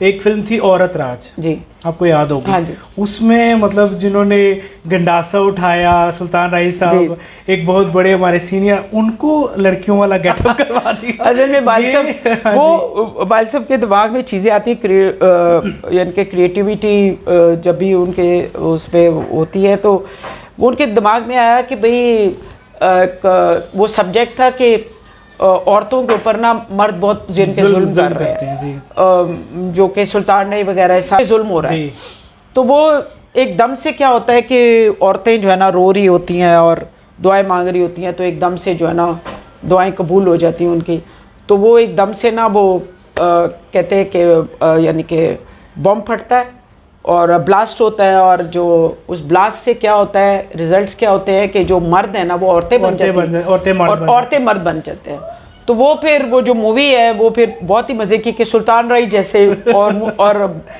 एक फिल्म थी औरत राज जी, आपको याद होगी। हाँ जी। उसमें मतलब जिन्होंने गंडासा उठाया सुल्तान राही साहब, एक बहुत बड़े हमारे सीनियर, उनको लड़कियों वाला गेटअप करवा दिया। असल में बाल साहब के दिमाग में चीज़ें आती यानी कि क्रिएटिविटी जब भी उनके उस पर होती है तो वो उनके दिमाग में आया कि भाई वो सब्जेक्ट था कि औरतों के ऊपर ना मर्द बहुत जिनके जुल्म कर रहे हैं जी। जो कि सुल्तान राही वगैरह सारे जुल्म हो रहा है। तो वो एकदम से क्या होता है कि औरतें जो है ना रो रही होती हैं और दुआएं मांग रही होती हैं, तो एकदम से जो है ना दुआएं कबूल हो जाती हैं उनकी। तो वो एकदम से ना वो कहते हैं कि यानी कि बम फटता है और ब्लास्ट होता है, और जो उस ब्लास्ट से क्या होता है, रिजल्ट्स क्या होते हैं कि जो मर्द है ना वो औरतें बन जाती हैं और औरतें मर्द बन जाते हैं। तो वो फिर वो जो मूवी है वो फिर बहुत ही मजे की कि सुल्तान राही जैसे और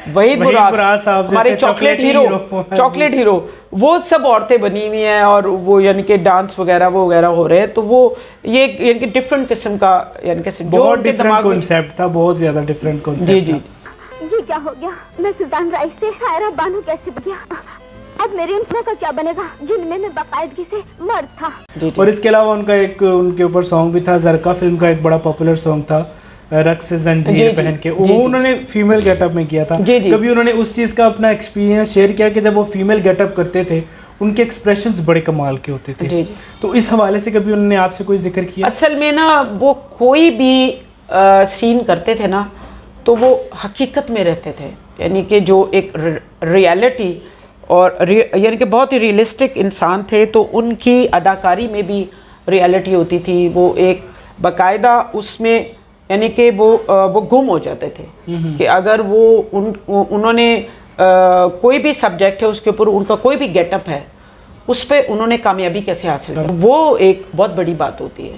वहीद मुराद साहब हमारे चॉकलेट हीरो वो सब औरतें बनी हुई हैं और वो यानी कि डांस वगैरह हो रहे हैं। तो वो ये यानी कि डिफरेंट किस्म का यानी कि बहुत डिफरेंट कॉन्सेप्ट था, बहुत ज्यादा डिफरेंट कॉन्सेप्ट। जी। ये क्या हो गया? मैं सुल्तान राही से हायरा बानो कैसे बन गया? अब मेरी इंसना का क्या बनेगा जिनमें मैं बाकायदगी से मर्द था। और इसके अलावा उनका एक उनके ऊपर सॉन्ग भी था, जरका फिल्म का एक बड़ा पॉपुलर सॉन्ग था, रक्स जंजीर पहन के, वो उन्होंने फीमेल गेटअप में किया था। कभी उन्होंने उस चीज़ का अपना एक्सपीरियंस शेयर किया कि जब वो फीमेल गेटअप करते थे उनके एक्सप्रेशंस बड़े कमाल के होते थे। तो इस हवाले से कभी उन्होंने आपसे कोई जिक्र किया? असल में ना वो कोई भी सीन करते थे ना तो वो हकीकत में रहते थे, यानी कि जो एक रियलिटी और यानी कि बहुत ही रियलिस्टिक इंसान थे। तो उनकी अदाकारी में भी रियलिटी होती थी, वो एक बाकायदा उसमें यानी कि वो गुम हो जाते थे कि अगर वो उन्होंने कोई भी सब्जेक्ट है उसके ऊपर उनका कोई भी गेटअप है उस पर उन्होंने कामयाबी कैसे हासिल की, वो एक बहुत बड़ी बात होती है।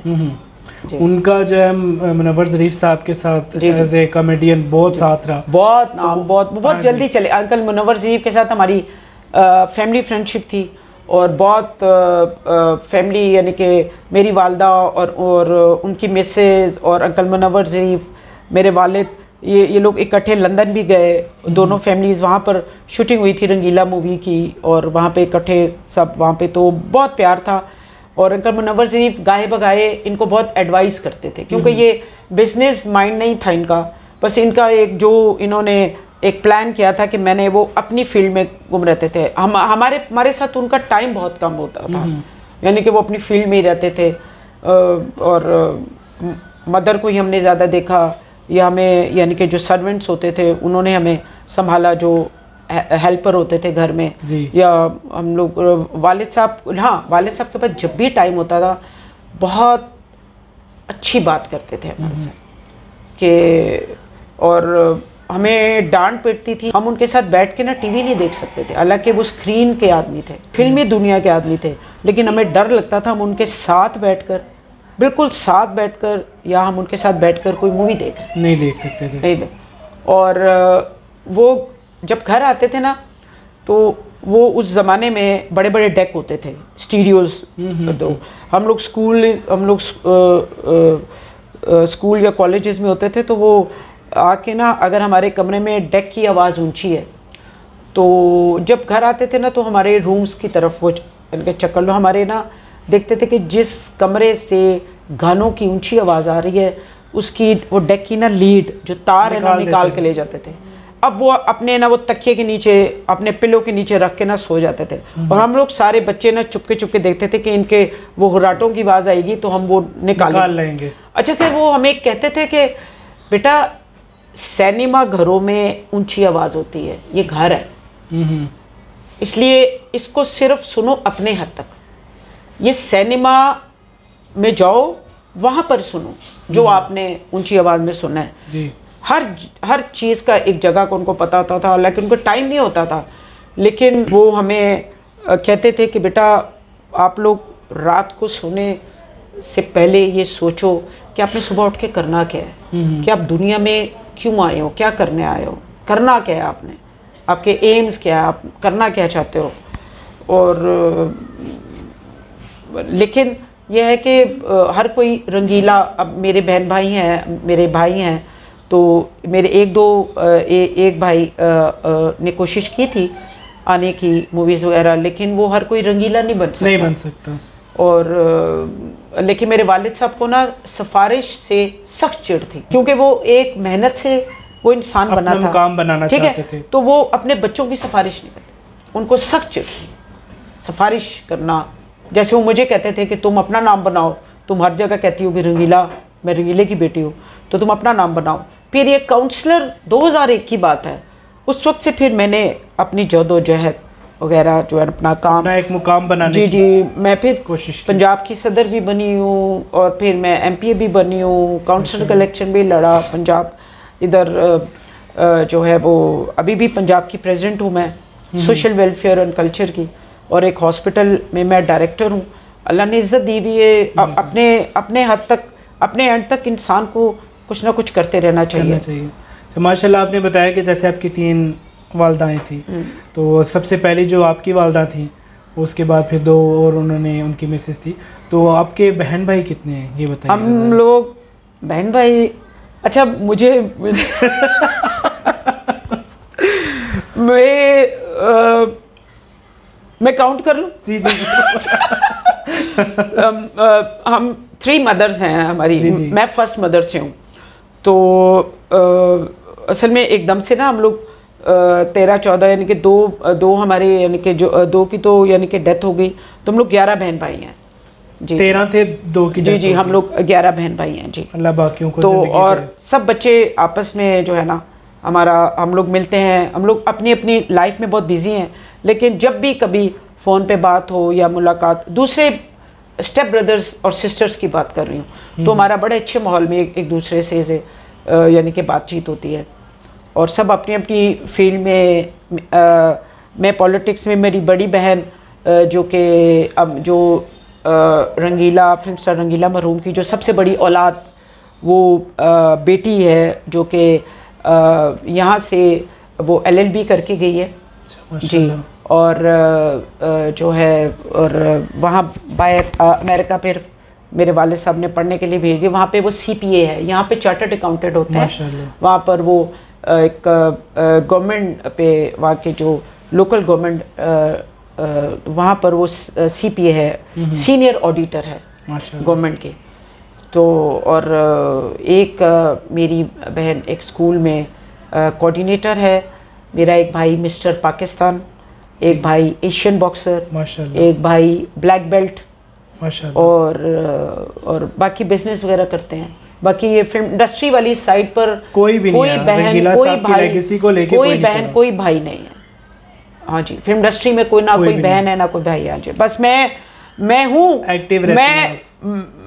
उनका जो है मुनव्वर ज़रीफ साहब के साथ एज ए कॉमेडियन बहुत साथ रहा, बहुत जल्दी चले। अंकल मुनव्वर ज़रीफ के साथ हमारी फैमिली फ्रेंडशिप थी और बहुत फैमिली यानी कि मेरी वालदा और उनकी मिसेज और अंकल मुनव्वर ज़रीफ, मेरे वालिद, ये लोग इकट्ठे लंदन भी गए, दोनों फैमिलीज़ वहाँ पर शूटिंग हुई थी रंगीला मूवी की और वहाँ पे इकट्ठे सब वहाँ पे, तो बहुत प्यार था। और अंकल मुनव्वर ज़रीफ गाए बगाए इनको बहुत एडवाइस करते थे क्योंकि ये बिज़नेस माइंड नहीं था इनका, बस इनका एक जो इन्होंने एक प्लान किया था कि मैंने वो अपनी फील्ड में गुम रहते थे। हमारे साथ उनका टाइम बहुत कम होता था, यानी कि वो अपनी फील्ड में ही रहते थे और मदर को ही हमने ज़्यादा देखा या हमें यानी कि जो सर्वेंट्स होते थे उन्होंने हमें संभाला, जो हेल्पर होते थे घर में या हम लोग वालिद साहब, हाँ वालिद साहब के पास जब भी टाइम होता था बहुत अच्छी बात करते थे हमारे साथ कि, और हमें डांट पिटती थी, हम उनके साथ बैठ के ना टीवी नहीं देख सकते थे, हालांकि वो स्क्रीन के आदमी थे, फिल्मी दुनिया के आदमी थे, लेकिन हमें डर लगता था हम उनके साथ बैठकर, बिल्कुल साथ बैठकर या हम उनके साथ बैठकर कोई मूवी नहीं देख सकते थे, नहीं देख। और वो जब घर आते थे ना तो वो उस ज़माने में बड़े बड़े डेक होते थे, स्टीरियोज़। तो हम लोग स्कूल या कॉलेजेस में होते थे तो वो आके ना अगर हमारे कमरे में डेक की आवाज़ ऊंची है तो जब घर आते थे ना तो हमारे रूम्स की तरफ वो इनके चक्कर लो हमारे ना देखते थे कि जिस कमरे से गानों की ऊंची आवाज़ आ रही है उसकी वो डेक की ना लीड जो तार है ना निकाल के ले जाते थे। अब वो अपने ना वो तकिए के नीचे अपने पिलो के नीचे रख के ना सो जाते थे, और हम लोग सारे बच्चे ना चुपके चुपके देखते थे कि इनके वो हुर्राटों की आवाज़ आएगी तो हम वो निकाल लेंगे। अच्छा, फिर वो हमें कहते थे कि बेटा सिनेमा घरों में ऊंची आवाज़ होती है, ये घर है, इसलिए इसको सिर्फ सुनो अपने हद तक, ये सिनेमा में जाओ वहाँ पर सुनो जो आपने ऊंची आवाज़ में सुना है जी। हर चीज़ का एक जगह को उनको पता होता था, लेकिन उनको टाइम नहीं होता था। लेकिन वो हमें कहते थे कि बेटा आप लोग रात को सोने से पहले ये सोचो कि आपने सुबह उठ के करना क्या है, कि आप दुनिया में क्यों आए हो, क्या करने आए हो, करना क्या है आपने, आपके एम्स क्या है, आप करना क्या चाहते हो। और लेकिन यह है कि हर कोई रंगीला, अब मेरे बहन भाई हैं, मेरे भाई हैं, तो मेरे एक भाई ने कोशिश की थी आने की मूवीज़ वगैरह, लेकिन वो हर कोई रंगीला नहीं बन सकता। और लेकिन मेरे वालिद साहब को ना सिफारिश से सख्त चिढ़ थी, क्योंकि वो एक मेहनत से वो इंसान बना था, मुकाम बनाना चाहते थे, तो वो अपने बच्चों की सिफारिश नहीं करते, उनको सख्त चिढ़ थी सिफारिश करना। जैसे वो मुझे कहते थे कि तुम अपना नाम बनाओ, तुम हर जगह कहती हो कि रंगीला, मैं रंगीले की बेटी हूँ, तो तुम अपना नाम बनाओ। फिर ये काउंसलर 2001 की बात है, उस वक्त से फिर मैंने अपनी जद्दोजहद वगैरह जो है अपना काम, एक मुकाम बनाने जी, मैं फिर कोशिश पंजाब की सदर भी बनी हूँ, और फिर मैं MPA भी बनी हूँ, काउंसलर का इलेक्शन भी लड़ा पंजाब, इधर जो है वो अभी भी पंजाब की प्रेसिडेंट हूँ मैं, सोशल वेलफेयर एंड कल्चर की, और एक हॉस्पिटल में मैं डायरेक्टर हूँ। अल्लाह ने इज़्ज़त दी हुई है, अपने हद तक, अपने एंड तक इंसान को कुछ ना कुछ करते रहना चाहिए। तो माशाल्लाह आपने बताया कि जैसे आपकी 3 वालदाएँ थी, तो सबसे पहली जो आपकी वालदा थी, उसके बाद फिर 2 और उन्होंने, उनकी मिसेस थी, तो आपके बहन भाई कितने हैं ये बताइए। हम लोग बहन भाई, अच्छा मुझे मैं काउंट कर लूँ? जी जी। हम 3 मदर्स हैं हमारी, जी। मैं फर्स्ट मदर से हूँ, तो असल में एकदम से ना हम लोग 13-14 यानी कि दो हमारे, यानी कि जो 2 की तो यानी कि डेथ हो गई, तो हम लोग 11 बहन भाई हैं जी। 13 थे, 2 की जी, हम लोग 11 बहन भाई हैं जी। अल्लाह बाकियों को तो ज़िंदगी और दे। सब बच्चे आपस में जो है ना हम लोग मिलते हैं, हम लोग अपनी अपनी लाइफ में बहुत बिजी हैं, लेकिन जब भी कभी फ़ोन पे बात हो या मुलाकात, दूसरे स्टेप ब्रदर्स और सिस्टर्स की बात कर रही हूँ, तो हमारा बड़े अच्छे माहौल में एक दूसरे से यानी कि बातचीत होती है, और सब अपनी अपनी फील्ड में। मैं पॉलिटिक्स में, मेरी बड़ी बहन जो कि अब जो रंगीला, फिल्म स्टार रंगीला मरहूम की जो सबसे बड़ी औलाद, वो बेटी है जो कि यहाँ से वो LLB करके गई है जी, और जो है, और वहाँ बाहर अमेरिका फिर मेरे वालिद साहब ने पढ़ने के लिए भेज दिया, वहाँ पे वो CPA है, यहाँ पे चार्टर्ड अकाउंटेंट होते हैं, वहाँ पर वो एक गवर्नमेंट पे, वहाँ के जो लोकल गवर्नमेंट वहाँ पर वो CPA है, सीनियर ऑडिटर है गवर्नमेंट के। तो और एक मेरी बहन एक स्कूल में कोऑर्डिनेटर है, मेरा एक भाई मिस्टर पाकिस्तान, एक भाई एशियन बॉक्सर, एक भाई ब्लैक बेल्ट, और बाकी बिजनेस वगैरह करते हैं। बाकी ये फिल्म इंडस्ट्री वाली साइड पर कोई बहन, कोई भाई, कोई भाई नहीं है। हाँ जी, फिल्म इंडस्ट्री में कोई बहन है ना कोई भाई है जी। बस मैं हूँ एक्टिव,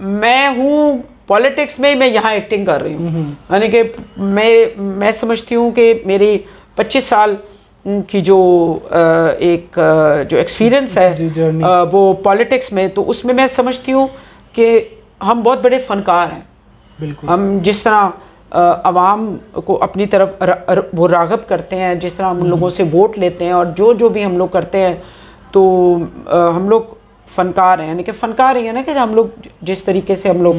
मैं हूँ पॉलिटिक्स में, मैं यहाँ एक्टिंग कर रही हूँ, यानी कि मैं समझती हूँ कि मेरी 25 साल की जो जो एक्सपीरियंस है वो पॉलिटिक्स में, तो उसमें मैं समझती हूँ कि हम बहुत बड़े फनकार हैं। बिल्कुल। हम जिस तरह आवाम को अपनी तरफ वो राग़ब करते हैं, जिस तरह हम लोगों से वोट लेते हैं, और जो भी हम लोग करते हैं, तो हम लोग फ़नकार हैं, यानी कि फ़नकार ही है ना कि हम लोग जिस तरीके से हम लोग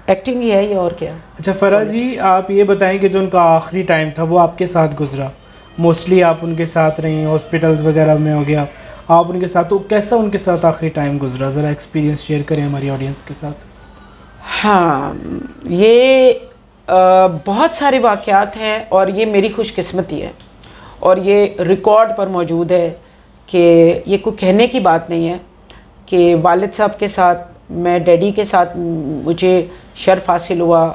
एक्टिंग ही है ये, और क्या। अच्छा फ़रा जी, आप ये बताएं कि जो उनका आखिरी टाइम था वो आपके साथ गुजरा, मोस्टली आप उनके साथ रही, हॉस्पिटल्स वगैरह में हो गया, आप उनके साथ, तो कैसा उनके साथ आखिरी टाइम गुजरा, ज़रा एक्सपीरियंस शेयर करें हमारी ऑडियंस के साथ। हाँ, ये बहुत सारे वाक़यात हैं और ये मेरी खुशकिस्मती है और ये रिकॉर्ड पर मौजूद है कि ये कोई कहने की बात नहीं है कि वालिद साहब के साथ, मैं डैडी के साथ मुझे शर्फ हासिल हुआ।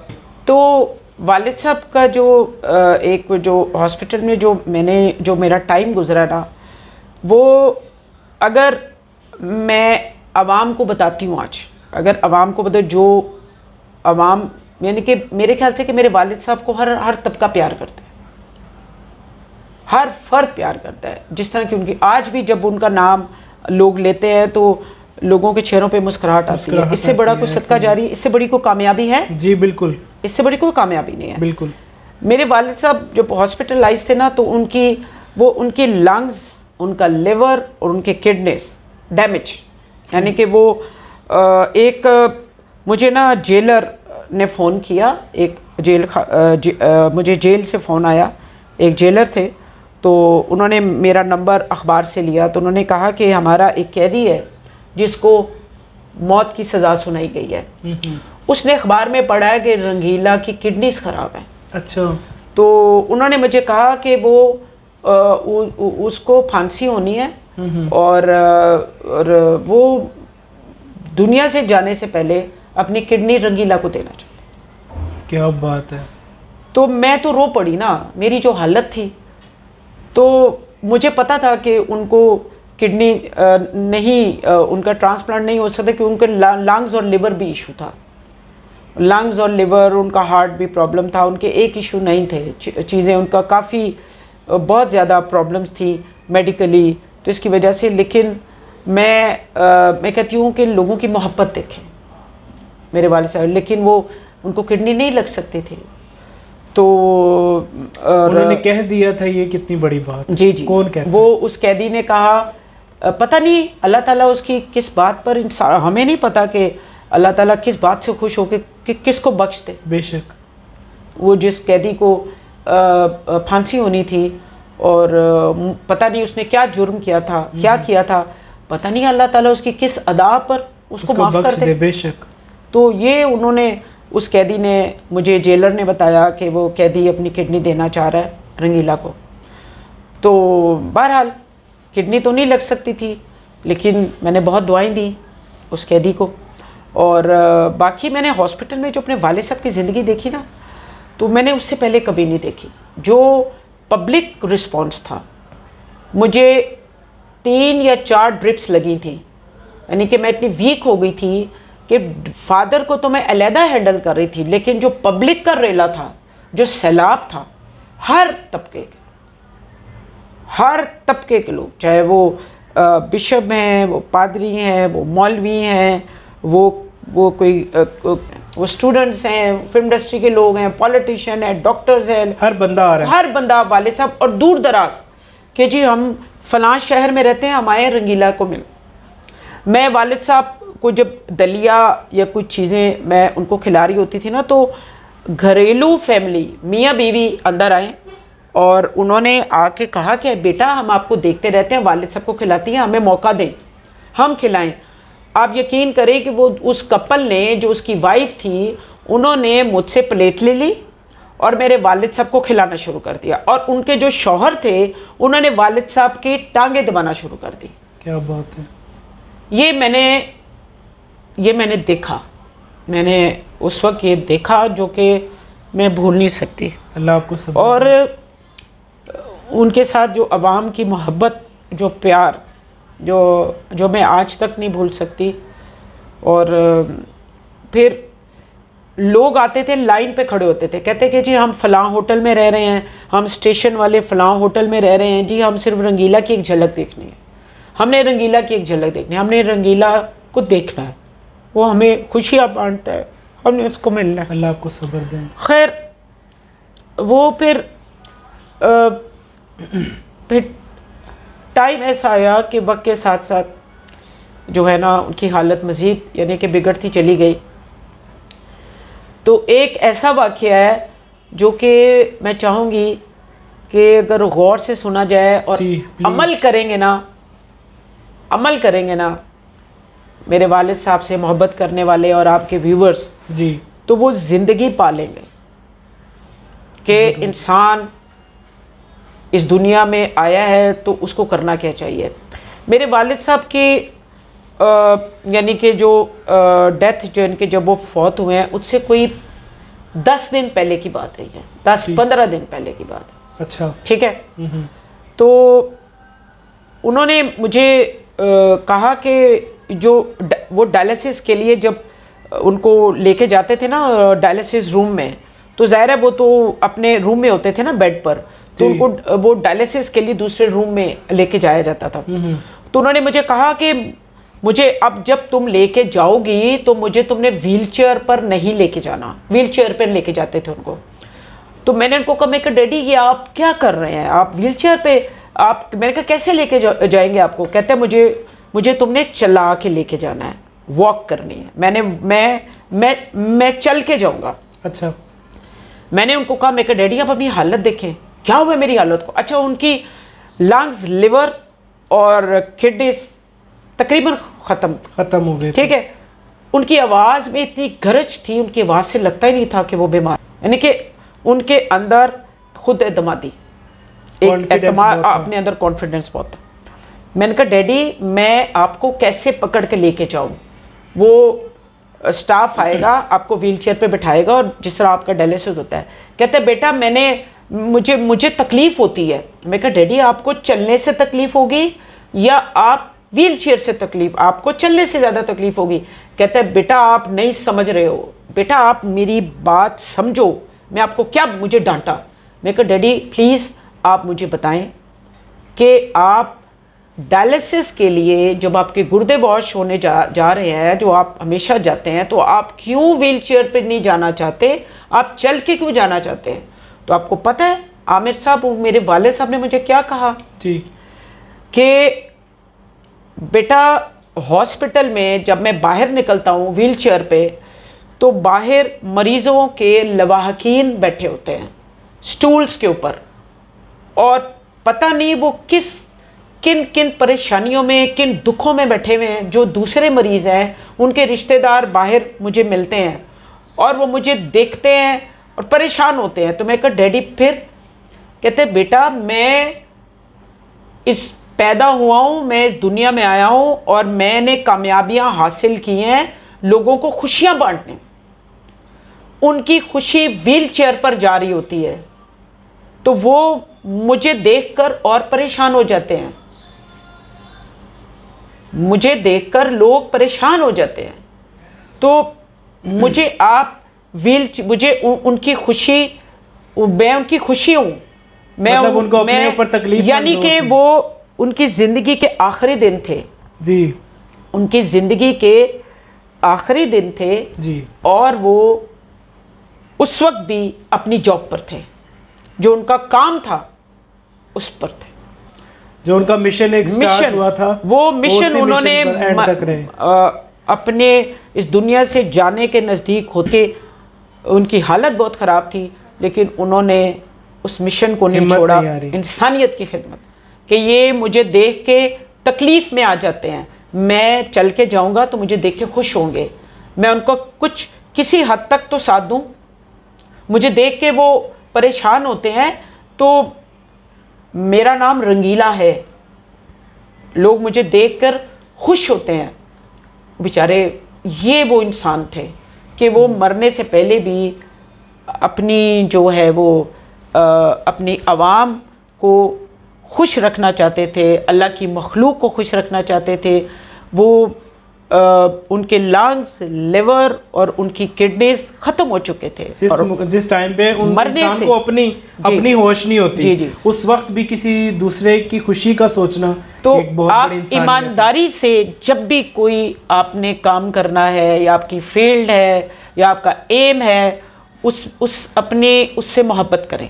तो वालिद साहब का जो एक जो हॉस्पिटल में जो मेरा टाइम गुज़रा ना, वो अगर मैं आवाम को बताती हूँ आज, अगर आवाम को बता, जो आवाम यानी कि मेरे ख्याल से कि मेरे वालिद साहब को हर तबका प्यार करता है, हर फर्द प्यार करता है। जिस तरह की उनकी आज भी जब उनका नाम लोग लेते हैं तो लोगों के चेहरों पे मुस्कुराहट आती है। इससे बड़ा कोई सदका जारी, इससे बड़ी कोई कामयाबी है? जी बिल्कुल, इससे बड़ी कोई कामयाबी नहीं है। बिल्कुल। मेरे वालिद साहब जब हॉस्पिटलाइज थे ना, तो उनकी लंग्स, उनका लिवर और उनके किडनीज डैमेज, यानी कि वो मुझे ना जेलर ने फ़ोन किया, एक मुझे जेल से फ़ोन आया, एक जेलर थे, तो उन्होंने मेरा नंबर अखबार से लिया। तो उन्होंने कहा कि हमारा एक कैदी है जिसको मौत की सज़ा सुनाई गई है, उसने अखबार में पढ़ा है कि रंगीला की किडनीज ख़राब है। अच्छा। तो उन्होंने मुझे कहा कि वो उसको फांसी होनी है और वो दुनिया से जाने से पहले अपनी किडनी रंगीला को देना चाहते। क्या बात है। तो मैं तो रो पड़ी ना, मेरी जो हालत थी। तो मुझे पता था कि उनको किडनी उनका ट्रांसप्लांट नहीं हो सकता, कि उनके लंग्स और लिवर भी इशू था। लंग्स और लिवर, उनका हार्ट भी प्रॉब्लम था, उनके एक इशू नहीं थे चीज़ें, उनका काफ़ी बहुत ज़्यादा प्रॉब्लम्स थी मेडिकली। तो इसकी वजह से, लेकिन मैं कहती हूँ कि लोगों की मोहब्बत देखें मेरे वालिद साहब, लेकिन उनको किडनी नहीं लग सकती थी। तो उन्होंने कह दिया था, ये कितनी बड़ी बात। जी जी। कौन कहता? वो उस कैदी ने कहा, पता नहीं अल्लाह ताला उसकी किस बात पर, हमें नहीं पता कि अल्लाह ताला किस बात से खुश हो कि किसको बख्श दे। बेशक। वो जिस कैदी को फांसी होनी थी और पता नहीं उसने क्या जुर्म किया था, क्या किया था, पता नहीं अल्लाह ताला उसकी किस अदा पर उसको माफ़ कर दे। बेशक। तो ये उन्होंने, उस कैदी ने मुझे, जेलर ने बताया कि वो कैदी अपनी किडनी देना चाह रहा है रंगीला को। तो बहरहाल किडनी तो नहीं लग सकती थी, लेकिन मैंने बहुत दुआएं दी उस कैदी को। और बाकी मैंने हॉस्पिटल में जो अपने वालिद साहब की ज़िंदगी देखी ना, तो मैंने उससे पहले कभी नहीं देखी। जो पब्लिक रिस्पॉन्स था, मुझे 3 या 4 ड्रिप्स लगी थी, यानी कि मैं इतनी वीक हो गई थी कि फादर को तो मैं अलहदा हैंडल कर रही थी, लेकिन जो पब्लिक का रेला था, जो सैलाब था, हर तबके के लोग, चाहे वो बिशप हैं, वो पादरी हैं, वो मौलवी हैं, वो स्टूडेंट्स हैं, फिल्म इंडस्ट्री के लोग हैं, पॉलिटिशियन हैं, डॉक्टर्स हैं, हर बंदा आ रहा है, हर बंदा वालिद साहब, और दूर दराज कि जी हम फलां शहर में रहते हैं, हम आए रंगीला को मिल। मैं वालिद साहब को जब दलिया या कुछ चीज़ें मैं उनको खिला रही होती थी ना, तो घरेलू फैमिली, मियाँ बीवी अंदर आए और उन्होंने आके कहा कि बेटा हम आपको देखते रहते हैं, वालिद साहब को खिलाती हैं, हमें मौका दें, हम खिलाएं। आप यकीन करें कि वो उस कपल ने, जो उसकी वाइफ थी, उन्होंने मुझसे प्लेट ले ली और मेरे वालिद साहब को खिलाना शुरू कर दिया। और उनके जो शौहर थे, उन्होंने वालिद साहब की टांगें दबाना शुरू कर दी। क्या बात है। ये मैंने देखा, मैंने उस वक्त ये देखा जो कि मैं भूल नहीं सकती। अल्लाह आपको सब। और उनके साथ जो अवाम की मोहब्बत, जो प्यार, जो मैं आज तक नहीं भूल सकती। और फिर लोग आते थे, लाइन पे खड़े होते थे, कहते कि जी हम फ़लाँ होटल में रह रहे हैं, हम स्टेशन वाले फ़लाँ होटल में रह रहे हैं, जी हम सिर्फ रंगीला की एक झलक देखनी है, हमने रंगीला की एक झलक देखनी है, हमने रंगीला को देखना है, वो हमें खुशियाँ बांटता है, हमने उसको मिलना है। अल्लाह आपको सब्र दें। खैर वो फिर टाइम ऐसा आया कि वक्त के साथ साथ जो है ना, उनकी हालत मज़ीद यानी कि बिगड़ती चली गई। तो एक ऐसा वाक़या है जो कि मैं चाहूँगी कि अगर गौर से सुना जाए और अमल करेंगे ना मेरे वालिद साहब से मोहब्बत करने वाले और आपके व्यूवर्स जी, तो वो ज़िंदगी पालेंगे। कि इंसान इस दुनिया में आया है तो उसको करना क्या चाहिए। मेरे वालिद साहब की यानी कि जो डेथ जो इनके जब वो फौत हुए हैं उससे कोई 10 दिन पहले की बात है, ये 10-15 दिन पहले की बात है। अच्छा, ठीक है। तो उन्होंने मुझे कहा कि जो वो डायलिसिस के लिए जब उनको लेके जाते थे ना डायलिसिस रूम में, तो ज़ाहिर है वो तो अपने रूम में होते थे ना बेड पर, तो उनको वो डायलिसिस के लिए दूसरे रूम में लेके जाया जाता था। तो उन्होंने मुझे कहा कि मुझे अब जब तुम लेके जाओगी तो मुझे तुमने व्हीलचेयर पर नहीं लेके जाना। व्हीलचेयर पर लेके जाते थे उनको। तो मैंने उनको कहा, मैं कहा डैडी ये आप क्या कर रहे हैं, आप व्हीलचेयर पे आप, मैंने कहा कैसे लेके जाएंगे आपको। कहते हैं मुझे तुमने चला के लेके जाना है, वॉक करनी है। मैं चल के जाऊंगा। अच्छा, मैंने उनको कहा, मैं कहा डैडी आप अपनी हालत देखें, क्या हुआ मेरी हालत को। अच्छा, उनकी लंग्स, लिवर और किडनीज तकरीबन ख़त्म हो गए। ठीक है। उनकी आवाज़ में इतनी गरज थी, उनकी आवाज़ से लगता ही नहीं था कि वो बीमार, यानी कि उनके अंदर खुद एतमादी, अपने अंदर कॉन्फिडेंस बहुत था। मैंने कहा डैडी मैं आपको कैसे पकड़ के लेके जाऊँ, वो स्टाफ आएगा आपको व्हीलचेयर पे बिठाएगा और जिस तरह आपका डायलिसिस होता है। कहते बेटा मुझे तकलीफ़ होती है। मैं कहा डैडी आपको चलने से तकलीफ़ होगी या आप व्हीलचेयर से तकलीफ़, आपको चलने से ज़्यादा तकलीफ़ होगी। कहते हैं बेटा आप नहीं समझ रहे हो, बेटा आप मेरी बात समझो, मैं आपको क्या, मुझे डांटा। मैं कहा डैडी प्लीज़ आप मुझे बताएं कि आप डायलिसिस के लिए जब आपके गुर्दे वॉश होने जा रहे हैं, जो आप हमेशा जाते हैं, तो आप क्यों व्हीलचेयर पे नहीं जाना चाहते, आप चल के क्यों जाना चाहते हैं। तो आपको पता है आमिर साहब, मेरे वाले साहब ने मुझे क्या कहा कि बेटा हॉस्पिटल में जब मैं बाहर निकलता हूँ व्हीलचेयर पे, तो बाहर मरीज़ों के लवाहकीन बैठे होते हैं स्टूल्स के ऊपर, और पता नहीं वो किन किन परेशानियों में, किन दुखों में बैठे हुए हैं। जो दूसरे मरीज़ हैं उनके रिश्तेदार बाहर मुझे मिलते हैं और वो मुझे देखते हैं और परेशान होते हैं। तो मैं कहा डैडी फिर। कहते बेटा मैं पैदा हुआ हूँ, मैं इस दुनिया में आया हूँ और मैंने कामयाबियाँ हासिल की हैं लोगों को खुशियाँ बांटने। उनकी खुशी व्हीलचेयर पर जा रही होती है तो वो मुझे देखकर और परेशान हो जाते हैं, मुझे देखकर लोग परेशान हो जाते हैं। तो मुझे आप मुझे उनकी खुशी, मैं उनकी खुशी हूँ, मैं मतलब उनको अपने ऊपर तकलीफ, यानी कि वो उनकी ज़िंदगी के आखिरी दिन थे जी, उनकी ज़िंदगी के आखिरी दिन थे जी, और वो उस वक्त भी अपनी जॉब पर थे, जो उनका काम था उस पर थे, जो उनका मिशन एक स्टार्ट हुआ था, वो मिशन उन्होंने एंड तक रहे। अपने इस दुनिया से जाने के नज़दीक होते, उनकी हालत बहुत ख़राब थी, लेकिन उन्होंने उस मिशन को नहीं छोड़ा, इंसानियत की खिदमत। कि ये मुझे देख के तकलीफ़ में आ जाते हैं, मैं चल के जाऊंगा तो मुझे देख के खुश होंगे, मैं उनको कुछ किसी हद तक तो साथ दूं, मुझे देख के वो परेशान होते हैं तो मेरा नाम रंगीला है, लोग मुझे देखकर खुश होते हैं। बेचारे ये वो इंसान थे कि वो मरने से पहले भी अपनी जो है वो अपनी आवाम को खुश रखना चाहते थे, अल्लाह की मखलूक को खुश रखना चाहते थे। वो उनके लंग्स, लिवर और उनकी किडनीज ख़त्म हो चुके थे। जिस टाइम पे उन इंसान को अपनी होश नहीं होती, उस वक्त भी किसी दूसरे की खुशी का सोचना, तो आप ईमानदारी से जब भी कोई आपने काम करना है या आपकी फील्ड है या आपका एम है, उससे मोहब्बत करें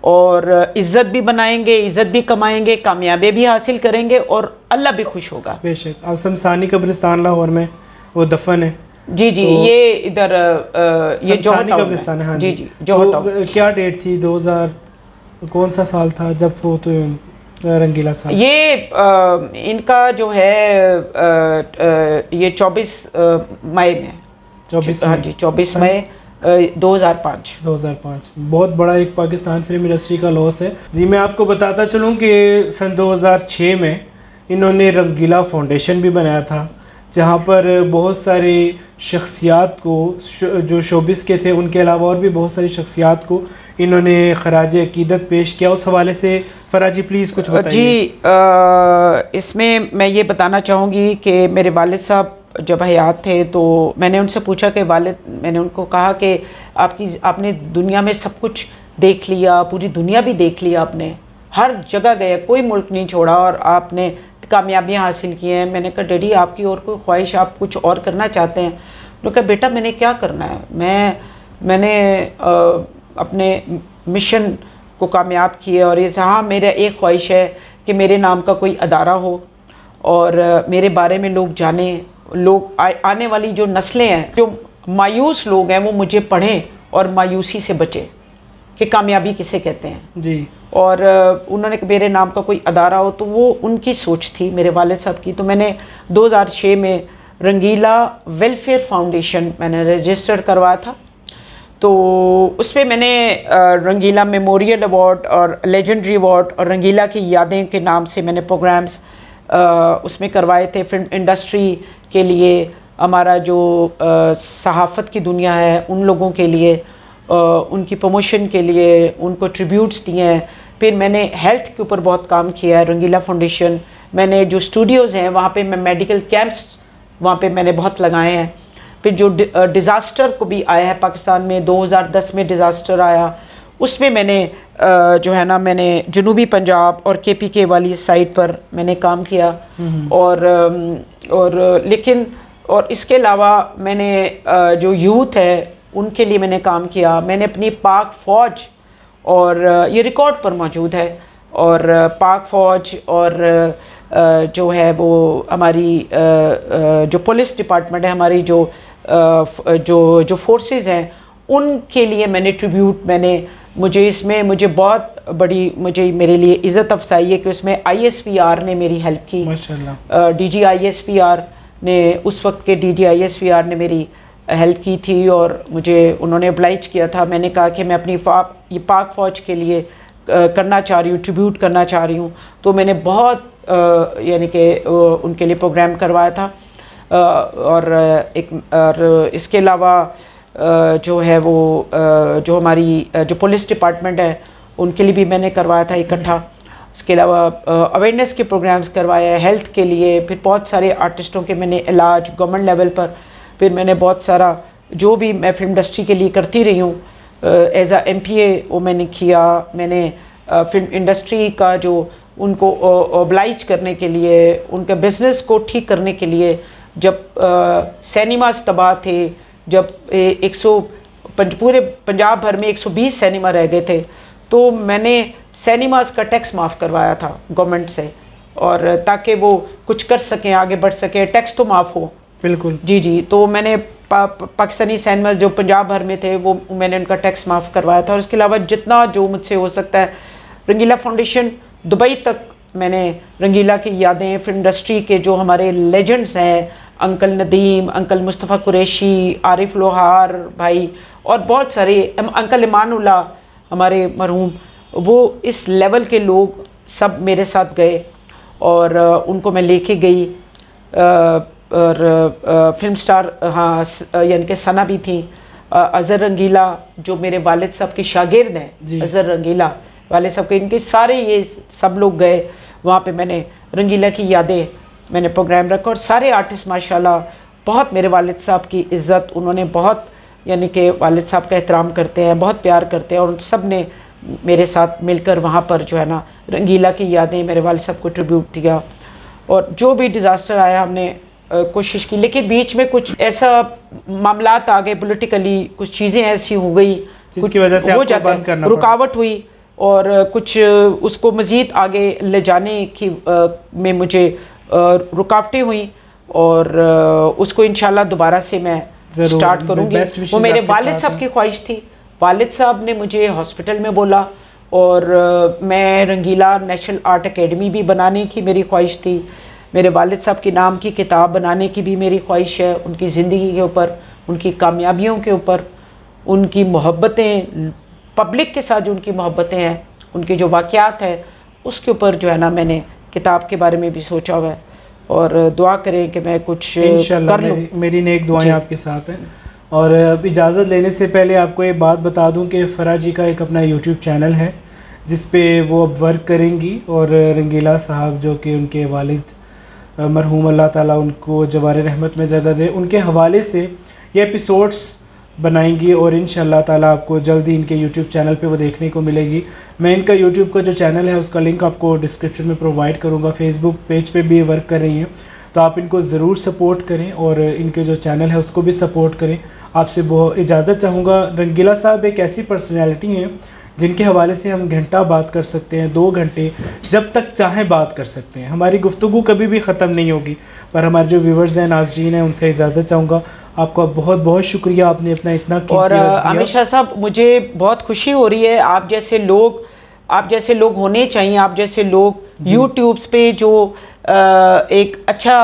और इज़्ज़त भी बनाएंगे, इज़्ज़त भी कमाएंगे, कामयाबी भी हासिल करेंगे और अल्लाह भी खुश होगा। बेशक। अब शमशानी कब्रिस्तान लाहौर में वो दफन है। जी जी, तो ये इधर ये जौहर कब्रिस्तान है। हाँ जी जी, जौहर टाउन। क्या डेट थी, 2000 कौन सा साल था जब फोत हुए रंगीला साहब? ये इनका जो है ये 24 मई में, 24 हाँ जी 24 मई 2005। 2005 बहुत बड़ा एक पाकिस्तान फिल्म इंडस्ट्री का लॉस है जी। मैं आपको बताता चलूँ कि सन 2006 में इन्होंने रंगीला फाउंडेशन भी बनाया था, जहाँ पर बहुत सारी शख्सियात को जो शोबिस के थे उनके अलावा और भी बहुत सारी शख्सियात को इन्होंने खराज अकीदत पेश किया। उस हवाले से फराजी प्लीज़ कुछ बताइए। जी इसमें मैं ये बताना चाहूँगी कि मेरे वालिद साहब जब हयात थे तो मैंने उनसे पूछा कि वालिद, मैंने उनको कहा कि आपने दुनिया में सब कुछ देख लिया, पूरी दुनिया भी देख लिया, आपने हर जगह गए, कोई मुल्क नहीं छोड़ा और आपने कामयाबियाँ हासिल की हैं। मैंने कहा डैडी आपकी और कोई ख्वाहिश, आप कुछ और करना चाहते हैं? उन्होंने कहा बेटा मैंने क्या करना है, मैंने अपने मिशन को कामयाब किया और ये हाँ मेरा एक ख्वाहिश है कि मेरे नाम का कोई अदारा हो और मेरे बारे में लोग जानें, लोग आने वाली जो नस्लें हैं, जो मायूस लोग हैं वो मुझे पढ़ें और मायूसी से बचें कि कामयाबी किसे कहते हैं जी। और उन्होंने मेरे नाम का कोई अदारा हो, तो वो उनकी सोच थी मेरे वालिद साहब की। तो मैंने 2006 में रंगीला वेलफेयर फाउंडेशन मैंने रजिस्टर करवाया था। तो उसमें मैंने रंगीला मेमोरियल अवार्ड और लेजेंडरी अवार्ड और रंगीला की यादें के नाम से मैंने प्रोग्राम्स उसमें करवाए थे। फिल्म इंडस्ट्री के लिए, हमारा जो सहाफ़त की दुनिया है उन लोगों के लिए, उनकी प्रमोशन के लिए उनको ट्रिब्यूट्स दिए हैं। फिर मैंने हेल्थ के ऊपर बहुत काम किया है, रंगीला फाउंडेशन। मैंने जो स्टूडियोज़ हैं वहाँ पे मैं मेडिकल कैंप्स वहाँ पे मैंने बहुत लगाए हैं। फिर जो डिज़ास्टर को भी आया है पाकिस्तान में, 2010 में डिज़ास्टर आया, उसमें मैंने जो है ना मैंने जनूबी पंजाब और KPK वाली साइड पर मैंने काम किया। और लेकिन और इसके अलावा मैंने जो यूथ है उनके लिए मैंने काम किया। मैंने अपनी पाक फ़ौज, और ये रिकॉर्ड पर मौजूद है, और पाक फ़ौज और जो है वो हमारी जो पुलिस डिपार्टमेंट है, हमारी जो फोर्सेस हैं, उनके लिए मैंने ट्रिब्यूट मुझे बहुत बड़ी मेरे लिए इज़्ज़त अफसाई है कि उसमें ISPR ने मेरी हेल्प की। माशाल्लाह। DG ISPR ने, उस वक्त के DG ISPR ने मेरी हेल्प की थी और मुझे उन्होंने oblige किया था। मैंने कहा कि मैं अपनी ये पाक फ़ौज के लिए करना चाह रही हूँ, ट्रिब्यूट करना चाह रही हूँ। तो मैंने बहुत यानी कि उनके लिए प्रोग्राम करवाया था। और इसके अलावा जो है वो जो हमारी जो पुलिस डिपार्टमेंट है उनके लिए भी मैंने करवाया था इकट्ठा। इसके अलावा अवेयरनेस के प्रोग्राम्स करवाए हैं हेल्थ के लिए। फिर बहुत सारे आर्टिस्टों के मैंने इलाज गवर्नमेंट लेवल पर, फिर मैंने बहुत सारा जो भी मैं फिल्म इंडस्ट्री के लिए करती रही हूँ एज अ MPA वो मैंने किया। मैंने फिल्म इंडस्ट्री का जो उनको ओब्लाइज करने के लिए, उनके बिज़नेस को ठीक करने के लिए, जब सिनेमास तबाह थे, जब पूरे पंजाब भर में 120 सिनेमा रह गए थे, तो मैंने सिनेमास का टैक्स माफ़ करवाया था गवर्नमेंट से, और ताकि वो कुछ कर सकें, आगे बढ़ सकें, टैक्स तो माफ़ हो। बिल्कुल जी। तो मैंने पाकिस्तानी सिनेमास जो पंजाब भर में थे वो मैंने उनका टैक्स माफ़ करवाया था। और इसके अलावा जितना जो मुझसे हो सकता है, रंगीला फाउंडेशन दुबई तक मैंने रंगीला की यादें, फिल्म इंडस्ट्री के जो हमारे लेजेंड्स हैं, अंकल नदीम, अंकल मुस्तफ़ा कुरैशी, आरिफ लोहार भाई, और बहुत सारे, अंकल इमानुल्लाह हमारे मरहूम, वो इस लेवल के लोग सब मेरे साथ गए और उनको मैं लेके गई। और फिल्म स्टार यानी कि सना भी थी, अज़हर रंगीला जो मेरे वालिद साहब के शागिर्द हैं, अज़हर रंगीला वाले साहब के, इनके सारे ये सब लोग गए वहाँ पे। मैंने रंगीला की यादें मैंने प्रोग्राम रखा और सारे आर्टिस्ट माशाल्लाह बहुत मेरे वालिद साहब की इज़्ज़त, उन्होंने बहुत यानी कि वालिद साहब का एहतराम करते हैं, बहुत प्यार करते हैं, और उन सब ने मेरे साथ मिलकर वहाँ पर जो है ना रंगीला की यादें मेरे वालिद साहब को ट्रिब्यूट दिया। और जो भी डिज़ास्टर आया हमने कोशिश की, लेकिन बीच में कुछ ऐसा मामलात आ गए, पॉलिटिकली कुछ चीज़ें ऐसी हो गई जिसकी वजह से आपको बंद करना पड़ा, रुकावट हुई, और कुछ उसको मज़ीद आगे ले जाने की में मुझे रुकावटें हुई, और उसको इंशाल्लाह दोबारा से मैं स्टार्ट करूँगी। वो मेरे वालिद साहब की ख्वाहिश थी। वालिद साहब ने मुझे हॉस्पिटल में बोला, और मैं रंगीला नेशनल आर्ट एकेडमी भी बनाने की मेरी ख्वाहिश थी। मेरे वालिद साहब के नाम की किताब बनाने की भी मेरी ख्वाहिश है, उनकी ज़िंदगी के ऊपर, उनकी कामयाबियों के ऊपर, उनकी मोहब्बतें, पब्लिक के साथ जो उनकी मोहब्बतें हैं, उनके जो वाक़यात हैं, उसके ऊपर जो है ना मैंने किताब के बारे में भी सोचा हुआ है। और दुआ करें कि मैं कुछ इंशाल्लाह कर लूँ। मेरी नेक दुआएं आपके साथ हैं। और अब इजाज़त लेने से पहले आपको ये बात बता दूं कि फ़रा जी का एक अपना यूट्यूब चैनल है जिस पे वो अब वर्क करेंगी, और रंगीला साहब जो कि उनके वालिद मरहूम अल्लाह ताला उनको जवार रहमत में जगह दे, उनके हवाले से ये एपिसोड्स बनाएंगी और इंशाल्लाह ताला आपको जल्दी इनके यूट्यूब चैनल पे वो देखने को मिलेगी। मैं इनका यूट्यूब का जो चैनल है उसका लिंक आपको डिस्क्रिप्शन में प्रोवाइड करूँगा। फेसबुक पेज पे भी वर्क कर रही हैं, तो आप इनको ज़रूर सपोर्ट करें और इनके जो चैनल है उसको भी सपोर्ट करें। आपसे बहुत इजाज़त चाहूँगा। रंगीला साहब एक ऐसी पर्सनैलिटी हैं जिनके हवाले से हम घंटा बात कर सकते हैं, 2 घंटे जब तक चाहें बात कर सकते हैं। हमारी गुफ्तगू कभी भी ख़त्म नहीं होगी। पर हमारे जो व्यूवर्स हैं, नाज़रीन हैं, उनसे इजाज़त चाहूँगा। आपका बहुत बहुत शुक्रिया, आपने अपना इतना और आमिर शाह साहब, मुझे बहुत खुशी हो रही है, आप जैसे लोग होने चाहिए। आप जैसे लोग यूट्यूब्स पे जो एक अच्छा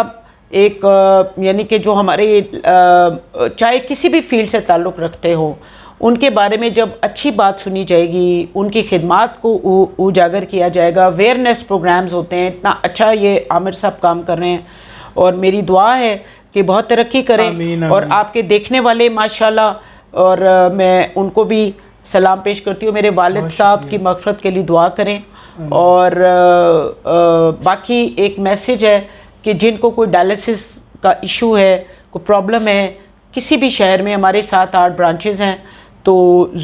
यानी कि जो हमारे चाहे किसी भी फील्ड से ताल्लुक़ रखते हो, उनके बारे में जब अच्छी बात सुनी जाएगी, उनकी खिदमात को उजागर किया जाएगा, अवेयरनेस प्रोग्राम्स होते हैं, इतना अच्छा ये आमिर साहब काम कर रहे हैं। और मेरी दुआ है कि बहुत तरक्की करें। आमीन, और आमीन। आपके देखने वाले माशाल्लाह, और मैं उनको भी सलाम पेश करती हूँ। मेरे वालिद साहब की मग़फ़िरत के लिए दुआ करें। और बाकी एक मैसेज है कि जिनको कोई डायलिसिस का इशू है, कोई प्रॉब्लम है, किसी भी शहर में हमारे 7-8 ब्रांचेज़ हैं, तो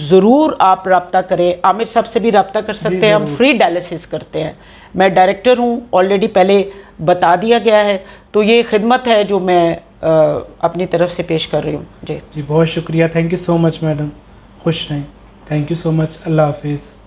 ज़रूर आप रब्ता करें। आमिर साहब से भी रब्ता कर सकते हैं, हम फ्री डायलिसिस करते हैं। मैं डायरेक्टर हूँ, ऑलरेडी पहले बता दिया गया है। तो ये खिदमत है जो मैं अपनी तरफ से पेश कर रही हूँ। जी बहुत शुक्रिया। Thank you so much madam, खुश रहें। Thank you so much. अल्लाह हाफिज़।